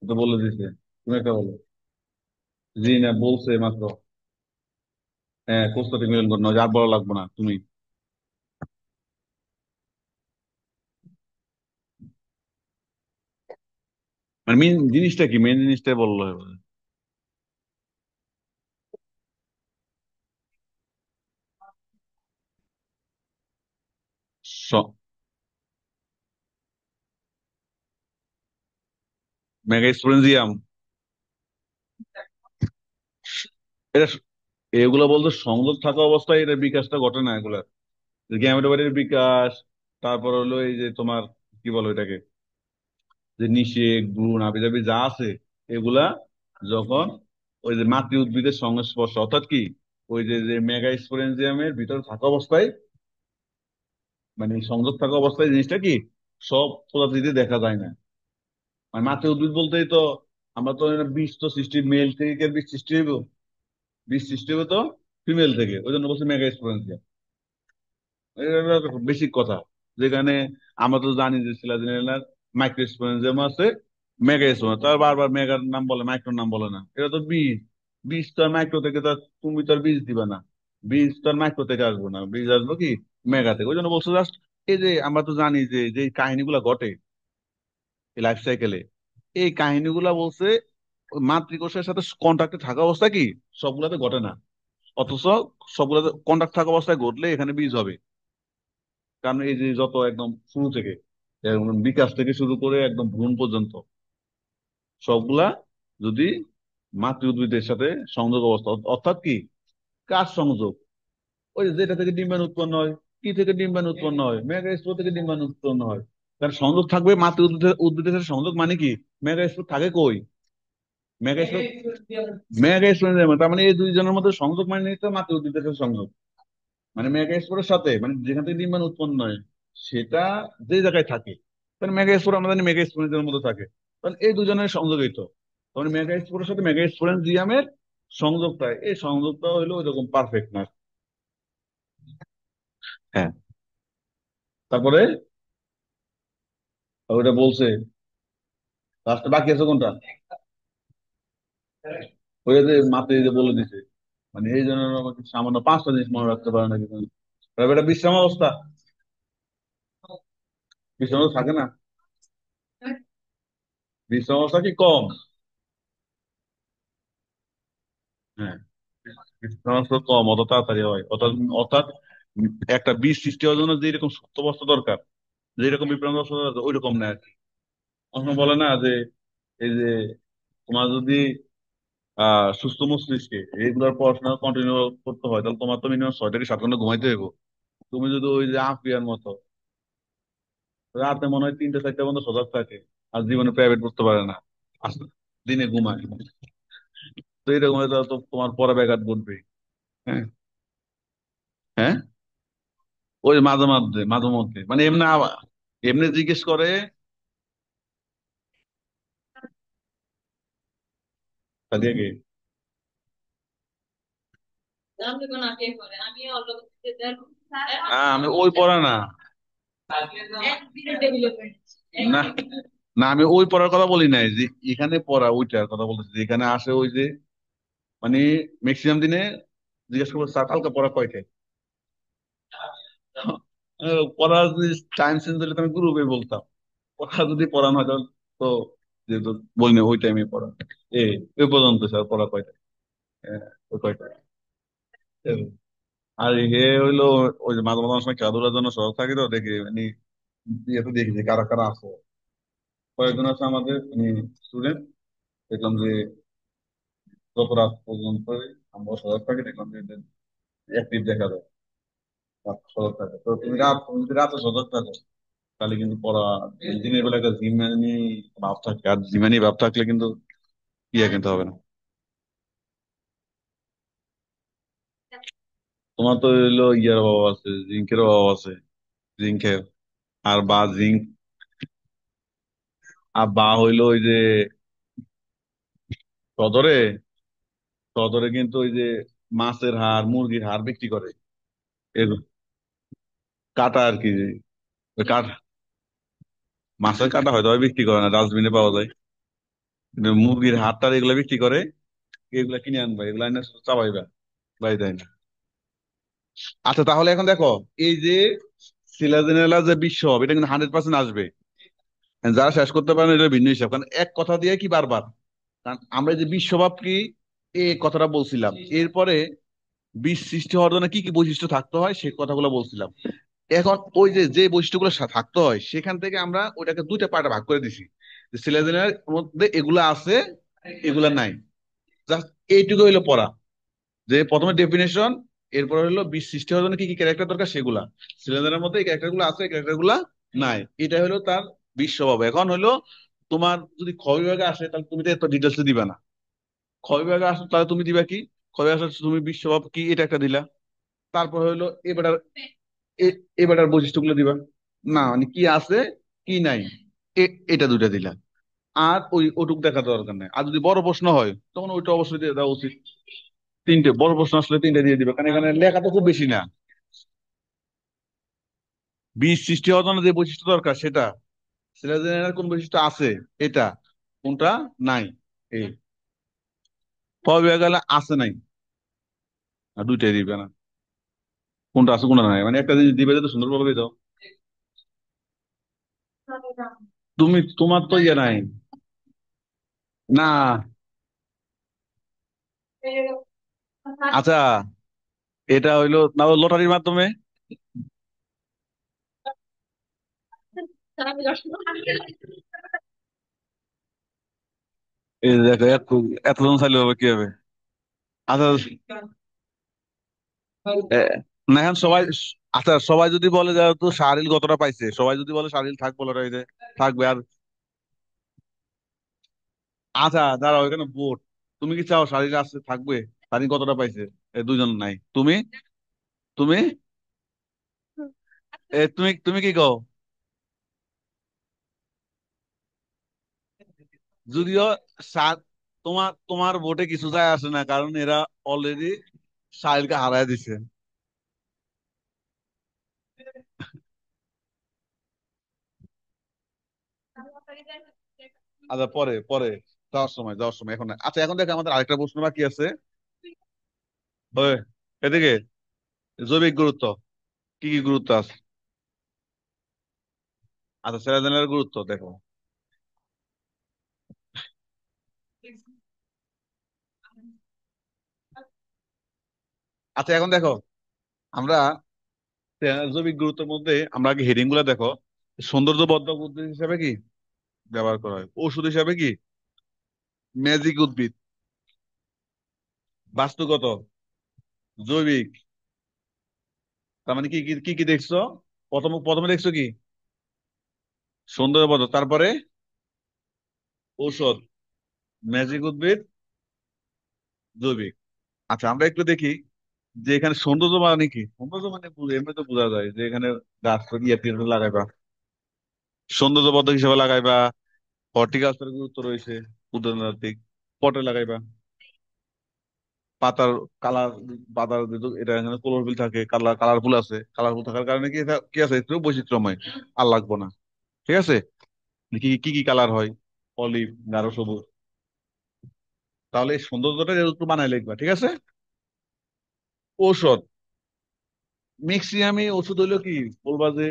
তো বলে দিছে, তুমি একটা বলো। জি না, বলছে মাত্র। হ্যাঁ, কোস্তাতে মিলন ঘটনা, আর বলা লাগবে না তুমি। মানে মেন জিনিসটা কি, মেন জিনিসটাই বললো এবার। মেগা স্পোরেনজিয়াম, এটা এগুলো বলতে সংযোগ থাকা অবস্থায় এটা বিকাশটা ঘটে না, এগুলা গ্যামেটোবাইটের বিকাশ, তারপর হলো এই যে তোমার কি বলো এটাকে, যে নিষেক, ভ্রূণ, হাবিজাবি যা আছে, এগুলা যখন ওই যে মাতৃ উদ্ভিদের সংস্পর্শ, অর্থাৎ কি ওই যে যে মেগা স্পোরেনজিয়ামের ভিতরে থাকা অবস্থায়, মানে সংযোগ থাকা অবস্থায় জিনিসটা কি সব প্রজাতিতে দেখা যায় না। মানে মাতৃ উদ্ভিদ বলতেই তো আমরা তো বীজ তো সৃষ্টি মেল থেকে কি আর বীজ সৃষ্টি হইব? বীজ সৃষ্টি হবে তো ফিমেল থেকে, ওই জন্য বলছি মেগা স্পোরেনজিয়াম। বেসিক কথা, যেখানে আমরা তো জানি যে সিলাজিনের মাইক্রো স্পোরেনজিয়াম আছে, মেগা স্পোরেনজিয়াম, তার বারবার মেগার নাম বলে, মাইক্রোর নাম বলে না, এটা তো বীজ। বীজ তো আর মাইক্রো থেকে তো তুমি তো আর বীজ দিবা না, বীজ তো আর মাইক্রো থেকে আসবো না, বীজ আসবো কি মেগা থেকে। ওই জন্য বলছো জাস্ট এই যে আমরা তো জানি যে যে কাহিনীগুলো ঘটে এই লাইফ সাইকেলে, এই কাহিনীগুলা বলছে ওই মাতৃকোষের সাথে কন্ট্যাক্টে থাকা অবস্থা কি সবগুলাতে ঘটে না। অথচ সবগুলাতে কন্ট্যাক্ট থাকা অবস্থায় ঘটলে এখানে বীজ হবে। কারণ এই যে যত একদম শুরু থেকে, একদম বিকাশ থেকে শুরু করে একদম ভ্রূণ পর্যন্ত সবগুলা যদি মাতৃ উদ্ভিদের সাথে সংযোগ অবস্থা, অর্থাৎ কি কাজ সংযোগ, ওই যে যেটা থেকে ডিম্বাণু উৎপন্ন হয়, কি থেকে ডিম্বাণু উৎপন্ন হয়, মেগাস্পোর থেকে ডিম্বাণু উৎপন্ন হয়। কারণ সংযোগ থাকবে মাতৃ উদ্ভিদের উদ্ভিদের সাথে সংযোগ, মানে কি মেগাস্পোর থাকে কই, মেগাস্পোর, মেগাস্পোর, তার মানে এই দুইজনের মধ্যে সংযোগ, মানে তো মাতৃ উদ্ভিদের সাথে সংযোগ, মানে মেগা স্পোরের সাথে, মানে যেখান থেকে ডিম্বাণু উৎপন্ন হয় সেটা যে জায়গায় থাকে, তাহলে মেগা স্পোর আমরা জানি মেগা স্পোরেন্সের মধ্যে থাকে, তাহলে এই দুজনের সংযোগিত, তাহলে মেগা স্পোরের সাথে মেগা স্পোরেনজিয়ামের সংযোগটা, এই সংযোগটা হলো ওইরকম পারফেক্ট না। হ্যাঁ, তারপরে ওটা বলছে লাস্টে বাকি আছে কোনটা, ওই যে মাত্র এই যে বলে দিছে, মানে এই জন্য আমাকে সামান্য পাঁচটা জিনিস মনে রাখতে পারে না কিন্তু, এটা বিশ্রাম অবস্থা, বিশ্রাম অবস্থা থাকে না, বিশ্রাম অবস্থা কি কম। হ্যাঁ, বিপন্ন কম, অত তাড়াতাড়ি হয়, অর্থাৎ অর্থাৎ একটা বীজ সৃষ্টি হওয়ার জন্য যে রকম শক্ত বস্তু দরকার, যে রকম বিপন্ন বস্তু দরকার, ওই রকম না আর কি। কখনো বলে না যে এই যে তোমার যদি সুস্থ মস্তিষ্কে রেগুলার পড়াশোনা কন্টিনিউ করতে হয়, তাহলে তোমার তো মিনিমাম 6 থেকে 7 ঘন্টা ঘুমাইতে হবে। তুমি যদি ওই যে আফিয়ার মতো রাতে মনে হয় 3টা 4টা পর্যন্ত সজাগ থাকে, আর জীবনে প্রাইভেট পড়তে পারে না, আসলে দিনে ঘুমায়। তো এরকম হলে তো তোমার পড়া ব্যাঘাত ঘটবে। হ্যাঁ। হ্যাঁ, ওই মাঝে মাঝে মাঝে মধ্যে মানে এমনি এমনি জিজ্ঞেস করে। সাদিয়া কে? আমি ওই পড়া না। না, না আমি ওই পড়ার কথা বলি নাই, যে এখানে পড়া ওইটার কথা বলতেছি, যে এখানে আসে ওই যে মানে ম্যাক্সিমাম দিনে জিজ্ঞেস করবো স্যার কালকে পড়া কয়টায়। পড়া যদি টাইম চেঞ্জ হলে তো আমি গ্রুপে বলতাম, পড়া যদি পড়ানো হয় তাহলে তো যেহেতু বলিনি ওই টাইমে পড়া, এ ওই পর্যন্ত স্যার পড়া কয়টায়, ওই কয়টায়। আর হে হইলো ওই যে মাঝে মাঝে অনেক সময় খেলাধুলার জন্য সজাগ থাকি, তো দেখি মানে ইয়েতে দেখি যে কারা কারা আছে। কয়েকজন আছে আমাদের মানে স্টুডেন্ট, দেখলাম যে যত রাত পর্যন্ত আমরা সজাগ থাকি, দেখলাম যে অ্যাক্টিভ দেখা যায়, রাত সজাগ থাকে। তো তুমি যদি রাতে সজাগ থাকো তাহলে কিন্তু পড়া, দিনের বেলা একটা জিমানি ভাব থাকে, আর জিমানি ভাব থাকলে কিন্তু ইয়ে কিন্তু হবে না। তোমার তো হইলো ইয়ার অভাব আছে, জিঙ্কের অভাব আছে, জিঙ্কের। আর বা জিঙ্ক, আর বা হইলো ওই যে সদরে, সদরে কিন্তু ওই যে মাছের হাড় মুরগির হাড় বিক্রি করে, এর কাটা আর কি, ওই কাঠ, মাছের কাটা হয়তো আর বিক্রি করে না, ডাস্টবিনে পাওয়া যায়, কিন্তু মুরগির হাড় এগুলা বিক্রি করে। এগুলা কিনে আনবা, এগুলা এনে শুধু চাবাইবা, বাড়ি যায় না। আচ্ছা তাহলে এখন দেখো, এই যে সিলাজেনেলা যে বিশ্ব হবে এটা কিন্তু 100% আসবে, যারা শেষ করতে পারে না এটা ভিন্ন হিসাব, কারণ এক কথা দিয়ে কি বারবার, কারণ আমরা যে বিশ্বভাব কি এই কথাটা বলছিলাম, এরপরে বিষ সৃষ্টি হওয়ার জন্য কি কি বৈশিষ্ট্য থাকতে হয় সে কথাগুলো বলছিলাম। এখন ওই যে যে বৈশিষ্ট্যগুলো থাকতে হয় সেখান থেকে আমরা ওইটাকে দুইটা পার্টে ভাগ করে দিছি, যে সিলেজনের মধ্যে এগুলা আছে, এগুলা নাই। জাস্ট এইটুকু হইলো পড়া, যে প্রথমে ডেফিনেশন, এরপর হলো বিষ সৃষ্টি হওয়ার জন্য কি কি ক্যারেক্টার দরকার সেগুলা, সিলিন্ডারের মধ্যে এই ক্যারেক্টার গুলো আছে, এই ক্যারেক্টার গুলা নাই, এটা হলো তার বিশ্ব স্বভাব। এখন হলো তোমার যদি খ বিভাগে আসে তাহলে তুমি তো এত ডিটেলস দিবা না, খ বিভাগে আসো তাহলে তুমি দিবা কি, খ বিভাগে আসলে তুমি বিশ্ব স্বভাব কি এটা একটা দিলা, তারপর হলো এবারে এবারের বৈশিষ্ট্যগুলো দিবা, না মানে কি আছে কি নাই, এটা দুইটা দিলা। আর ওই ওটুক দেখা দরকার নেই, আর যদি বড় প্রশ্ন হয় তখন ওইটা অবশ্যই দিয়ে দেওয়া উচিত। তিনটে বড় প্রশ্ন আসলে তিনটে দিয়ে দিবে, কারণ এখানে লেখা তো খুব বেশি না। বীজ সৃষ্টি হওয়ার জন্য যে বৈশিষ্ট্য দরকার সেটা, সিরাজের কোন বৈশিষ্ট্য আছে এটা, কোনটা নাই, এই পাওয়া গেলে আছে নাই, আর দুইটাই দিবে না, কোনটা আছে কোনটা নাই, মানে একটা জিনিস দিবে যদি সুন্দরভাবে দাও। তুমি তোমার তো ইয়ে নাই, না। আচ্ছা, এটা হইলো না লটারির মাধ্যমে। এই যে দেখো এতজন চাইলে হবে কি হবে। আচ্ছা, না এখন সবাই, আচ্ছা সবাই যদি বলে যে তো শাহরিল কতটা পাইছে, সবাই যদি বলে শাহরিল থাকবো লটারিতে, থাকবে আর। আচ্ছা দাঁড়াও, এখানে ভোট, তুমি কি চাও শাহরিল আসছে থাকবে, শাহরিল কতটা পাইছে, এই দুজন নাই, তুমি, তুমি তুমি তুমি কি কও? যদিও সা- তোমার তোমার ভোটে কিছু যায় আসে না, কারণ এরা অলরেডি শাহরিলকে হারায় দিছে। আচ্ছা পরে পরে যাওয়ার সময়, যাওয়ার সময়, এখন না। আচ্ছা এখন দেখো আমাদের আরেকটা প্রশ্ন বাকি আছে। ওই, এদিকে জৈবিক গুরুত্ব, কি কি গুরুত্ব আছে? আচ্ছা সেরাজেনের গুরুত্ব দেখো। আচ্ছা এখন দেখো, আমরা জৈবিক গুরুত্বের মধ্যে আমরা আগে হেডিং গুলা দেখো। সৌন্দর্য বর্ধক উদ্ভিদ হিসাবে কি ব্যবহার করা হয়, ওষুধ হিসাবে কি ম্যাজিক উদ্ভিদ, বাস্তুগত, জৈবিক, তার মানে কি কি কি কি দেখছো, প্রথমে দেখছো কি, সৌন্দর্য বর্ধক, তারপরে ঔষধ, ম্যাজিক উদ্ভিদ, জৈবিক। আচ্ছা আমরা একটু দেখি যে এখানে সৌন্দর্য মানে কি। সৌন্দর্য মানে এমনি তো বোঝা যায় যে এখানে গাছ ইয়ে টিয়ে লাগাইবা, সৌন্দর্য বর্ধক হিসেবে লাগাইবা, হর্টিকালচারের গুরুত্ব রয়েছে উদ্যানতাত্ত্বিক, পটে লাগাইবা, পাতার কালার, পাতার যেহেতু এটা এখানে ক্লোরোফিল থাকে, কালারফুল আছে, কালারফুল থাকার কারণে কি এটা কি আছে, একটু বৈচিত্র্যময়, আর লাগবো না। ঠিক আছে, কি কি কি কালার হয়, অলিভ, গাঢ় সবুজ। তাহলে এই সৌন্দর্যটা একটু বানায় লিখবা, ঠিক আছে। ঔষধ, ম্যাক্সিমামই ওষুধ হইলো কি, বলবা যে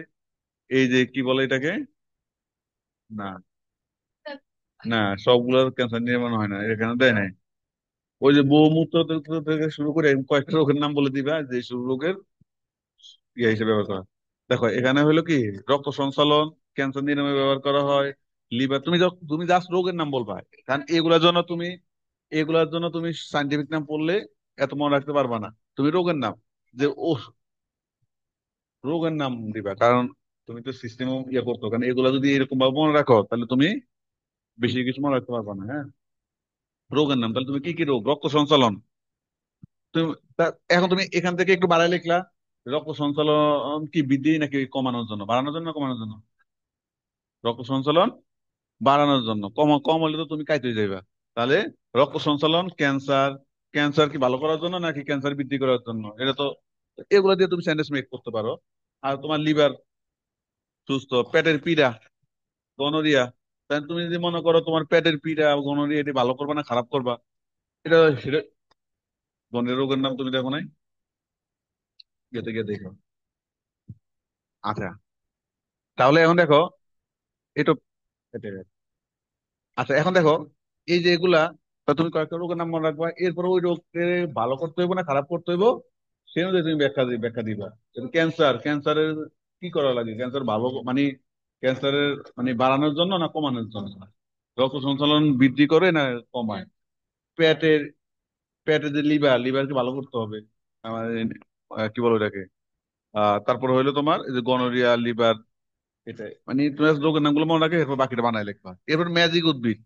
এই যে কি বলে এটাকে, না না, সবগুলোর ক্যান্সার নিরাময় হয় না, এখানে দেয় নাই। ওই যে বহুমূত্র থেকে শুরু করে কয়েকটা রোগের নাম বলে দিবা যে সব রোগের ইয়ে হিসেবে ব্যবহার করা। দেখো এখানে হলো কি, রক্ত সঞ্চালন, ক্যান্সার নিরাময় ব্যবহার করা হয়, লিভার, তুমি জাস্ট রোগের নাম বলবা, কারণ এগুলার জন্য তুমি সাইন্টিফিক নাম পড়লে এত মনে রাখতে পারবা না। তুমি রোগের নাম, যে ও রোগের নাম দিবা, কারণ তুমি তো সিস্টেম ইয়ে করতো, কারণ এগুলা যদি এরকম ভাবে মনে রাখো তাহলে তুমি বেশি কিছু মনে রাখতে পারবা না। হ্যাঁ, রোগের নাম, তাহলে তুমি কি কি রোগ, রক্ত সঞ্চালন, তুমি এখন তুমি এখান থেকে একটু বাড়াই লিখলা, রক্ত সঞ্চালন কি বৃদ্ধি নাকি কমানোর জন্য, বাড়ানোর জন্য না কমানোর জন্য? রক্ত সঞ্চালন বাড়ানোর জন্য, কম কম হলে তো তুমি কাইতে যাইবা। তাহলে রক্ত সঞ্চালন, ক্যান্সার, ক্যান্সার কি ভালো করার জন্য নাকি ক্যান্সার বৃদ্ধি করার জন্য, এটা তো এগুলো দিয়ে তুমি সেন্টেন্স মেক করতে পারো। আর তোমার লিভার সুস্থ, পেটের পীড়া, গনোরিয়া, তাহলে তুমি যদি মনে করো তোমার পেটের পীড়া গনোরিয়া এটি ভালো করবা না খারাপ করবা, এটা সেটা গনোরিয়া রোগের নাম তুমি দেখো নাই, গেতে গিয়ে দেখো। আচ্ছা, তাহলে এখন দেখো এটা, আচ্ছা এখন দেখো এই যে এগুলা, তা তুমি কয়েকটা রোগের নাম মনে রাখবা, এরপরে ওই রোগকে ভালো করতে হইব না খারাপ করতে হইব সে অনুযায়ী তুমি ব্যাখ্যা দিবা। ক্যান্সারের কি করা লাগে, ক্যান্সার ভালো মানে ক্যান্সারের মানে বাড়ানোর জন্য না কমানোর জন্য, রক্ত সঞ্চালন বৃদ্ধি করে না কমায়, পেটের পেটে যে লিভারকে ভালো করতে হবে, আমার কি বলো এটাকে, তারপর হইলো তোমার এই যে গনোরিয়া, লিভার, এটাই মানে তুমি রোগের নামগুলো মনে রাখে এরপর বাকিটা বানায় লিখবা। এরপর ম্যাজিক উদ্ভিদ,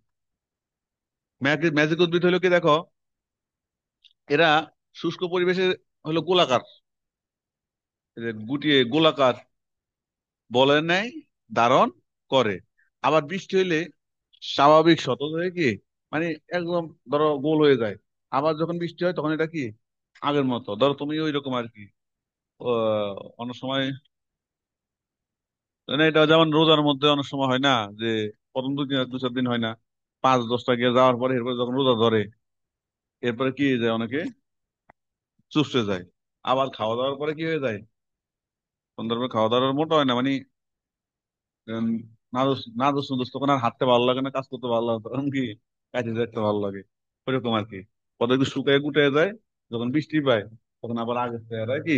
ম্যাজিক উদ্ভিদ হলো কি দেখো, এরা শুষ্ক পরিবেশে হলো গোলাকার, এই যে গুটিয়ে গোলাকার বলের ন্যায় ধারণ করে, আবার বৃষ্টি হইলে স্বাভাবিক সতেজ হয়ে কি মানে একদম ধরো গোল হয়ে যায়। আবার যখন বৃষ্টি হয় তখন এটা কি আগের মতো, ধরো তুমি ওই রকম আর কি। অনেক সময় মানে এটা যেমন রোজার মধ্যে অনেক সময় হয় না যে প্রথম দু চার দিন হয় না, 5-10টা গিয়ে যাওয়ার পরে এরপরে যখন রোজা ধরে এরপরে কি হয়ে যায়, অনেকে চুপসে যায়। আবার খাওয়া দাওয়ার পরে কি হয়ে যায়, সন্ধ্যার পরে খাওয়া দাওয়ার মোটা হয় না, মানে নাদুস নাদুস নুদুস, তখন আর হাঁটতে ভালো লাগে না, কাজ করতে ভালো লাগে, তখন কি কাজে দেখতে ভালো লাগে, ওইরকম আর কি। কত একটু শুকায় গুটে যায়, যখন বৃষ্টি পায় তখন আবার আগের চেহারা কি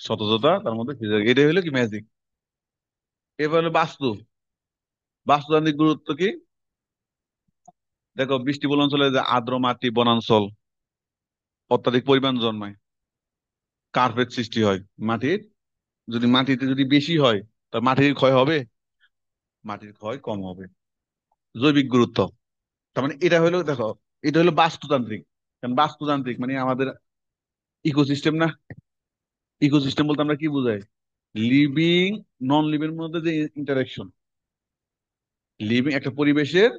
সতেজতা তার মধ্যে ফিরে যায়। এটাই হলো কি ম্যাজিক। এবার হলো বাস্তুতান্ত্রিক গুরুত্ব কি, দেখো বৃষ্টিবহুল অঞ্চলে যে আর্দ্র মাটি, বনাঞ্চল, অত্যাধিক পরিমাণ জন্মায়, কার্পেট সৃষ্টি হয় মাটির, যদি মাটিতে যদি বেশি হয় তার মাটির ক্ষয় হবে, মাটির ক্ষয় কম হবে। জৈবিক গুরুত্ব, তার মানে এটা হলো দেখো, এটা হলো বাস্তুতান্ত্রিক, কারণ বাস্তুতান্ত্রিক মানে আমাদের ইকোসিস্টেম না। ইকোসিস্টেম বলতে আমরা কি বুঝাই, লিভিং নন লিভিং এর মধ্যে যে ইন্টারাকশন, লিভিং একটা পরিবেশের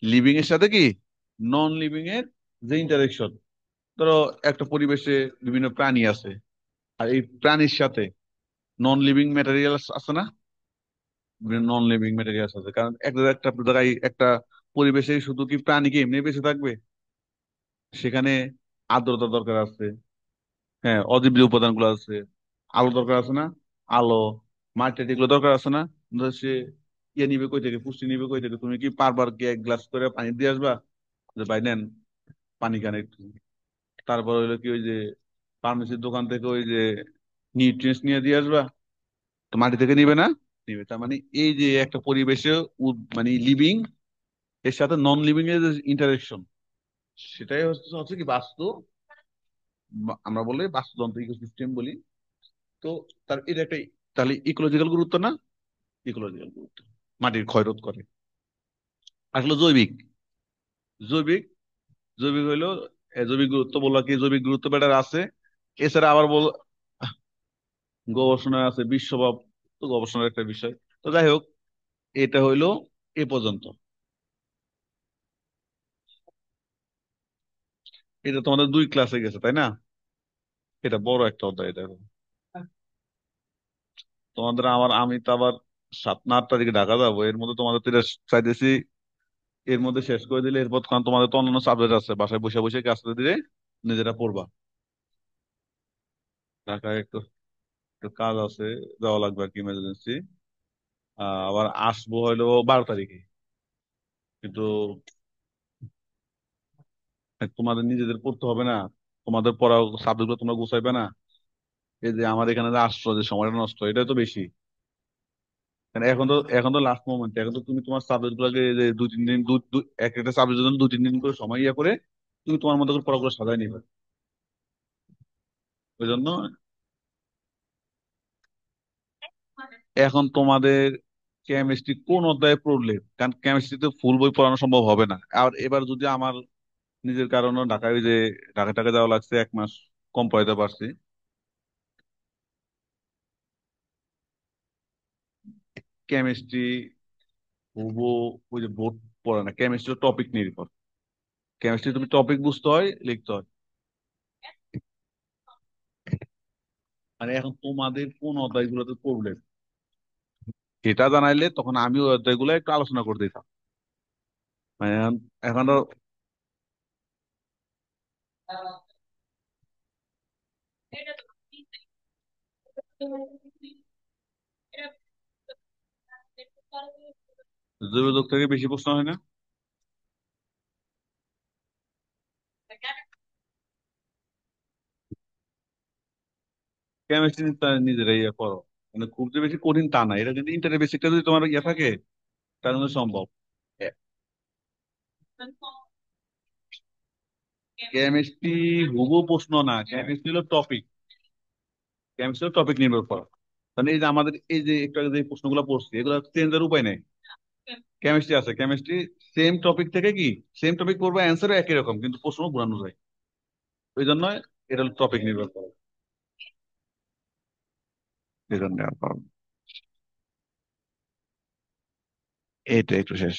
লিভিং এর সাথে কি নন লিভিং এর যে ইন্টারাকশন। ধরো একটা পরিবেশে বিভিন্ন প্রাণী আছে, আর এই প্রাণীর সাথে নন লিভিং ম্যাটেরিয়াল আছে না, নন লিভিং ম্যাটেরিয়াল আছে, কারণ একটা একটা জায়গায় একটা পরিবেশে শুধু কি প্রাণী কি এমনি বেঁচে থাকবে, সেখানে আর্দ্রতা দরকার আছে, হ্যাঁ অজীব যে উপাদান গুলো আছে, আলো দরকার আছে না, আলো, মাটি এগুলো দরকার আছে না। ধর সে ইয়ে নিবে কই থেকে, পুষ্টি নিবে কই থেকে, তুমি কি বারবার কি এক গ্লাস করে পানি দিয়ে আসবা যে ভাই নেন পানি খান একটু? তারপর হইলো কি ওই যে ফার্মেসির দোকান থেকে ওই যে নিউট্রিয়েন্টস নিয়ে দিয়ে আসবা? তো মাটি থেকে নিবে না, নিবে। তার মানে এই যে একটা পরিবেশে মানে লিভিং এর সাথে নন লিভিং এর যে ইন্টারেকশন, সেটাই হচ্ছে হচ্ছে কি বাস্তু, আমরা বলি বাস্তুতন্ত্র, ইকোসিস্টেম বলি। তো তার এটা একটা, তাহলে ইকোলজিক্যাল গুরুত্ব না, ইকোলজিক্যাল গুরুত্ব, মাটির ক্ষয়রোধ করে। আসলে জৈবিক, জৈবিক জৈবিক হইলো জৈবিক গুরুত্ব বললো কি, জৈবিক গুরুত্ব বেটার আছে। এছাড়া আবার গবেষণায় আছে বিশ্বভাব, তো গবেষণার একটা বিষয়। তো যাই হোক, এটা হইলো এ পর্যন্ত। এটা তোমাদের 2 ক্লাসে গেছে তাই না? এটা বড় একটা অধ্যায় এটা। তোমাদের আমার, আমি তো আবার 7 না 8 তারিখে ঢাকা যাবো, এর মধ্যে তোমাদের তো এটা চাইতেছি এর মধ্যে শেষ করে দিলে, এরপর কারণ তোমাদের তো অন্যান্য সাবজেক্ট আছে, বাসায় বসে বসে কাজ করে দিলে নিজেরা পড়বা। ঢাকায় একটু একটু কাজ আছে, যাওয়া লাগবে আর কি, ইমার্জেন্সি। আবার আসবো হইলো 12 তারিখে। কিন্তু তোমাদের নিজেদের পড়তে হবে না? তোমাদের পড়া সাবজেক্ট তোমরা গুছাইবে না? এই যে আমার এখানে যে আসছো, যে সময়টা নষ্ট, এটাই তো বেশি। কারণ এখন তো লাস্ট মোমেন্ট, এখন তো তুমি তোমার সাবজেক্ট গুলোকে যে 2 3 দিন এক একটা সাবজেক্টের জন্য 2 3 দিন করে সময় ইয়ে করে তুমি তোমার মতো করে পড়াগুলো সাজায় নিবে। ওই জন্য এখন তোমাদের কেমিস্ট্রি কোন অধ্যায়ে পড়লে, কারণ কেমিস্ট্রিতে ফুল বই পড়ানো সম্ভব হবে না। আর এবার যদি আমার নিজের কারণে ঢাকায়, ওই যে ঢাকা টাকা যাওয়া লাগছে, 1 মাস কম পড়াইতে পারছি। কেমিস্ট্রি হুবো ওই যে বোর্ড পড়ে না, কেমিস্ট্রি টপিক নির্ভর। কেমিস্ট্রি তুমি টপিক বুঝতে হয়, লিখতে হয়। মানে এখন তোমাদের কোন অধ্যায়গুলোতে প্রবলেম, এটা জানাইলে তখন আমি ওই অধ্যায়গুলো একটু আলোচনা করে দিতাম। মানে এখন তো যোগাযোগ থেকে বেশি প্রশ্ন হয় না? কেমিস্ট্রি নিজেরাই ইয়ে করো, মানে খুব যে বেশি কঠিন তা না, এটা যদি ইন্টারের বেসিকটা যদি তোমার ইয়ে থাকে তাহলে কিন্তু সম্ভব। কেমিস্ট্রি হুবহু প্রশ্ন না, কেমিস্ট্রি হলো টপিক। কেমিস্ট্রি হলো টপিক নির্ভর করা। মানে এই যে আমাদের এই যে একটু আগে যে প্রশ্নগুলো পড়ছি, এগুলো চেঞ্জের উপায় নেই। কেমিস্ট্রি আছে, কেমিস্ট্রি সেম টপিক থেকে কি, সেম টপিক পড়বে, অ্যান্সারও একই রকম, কিন্তু প্রশ্ন ঘুরানো যায়। ওই জন্য এটা টপিক নির্ভর করে। এই জন্য আর পারবো না। এইটা একটু শেষ।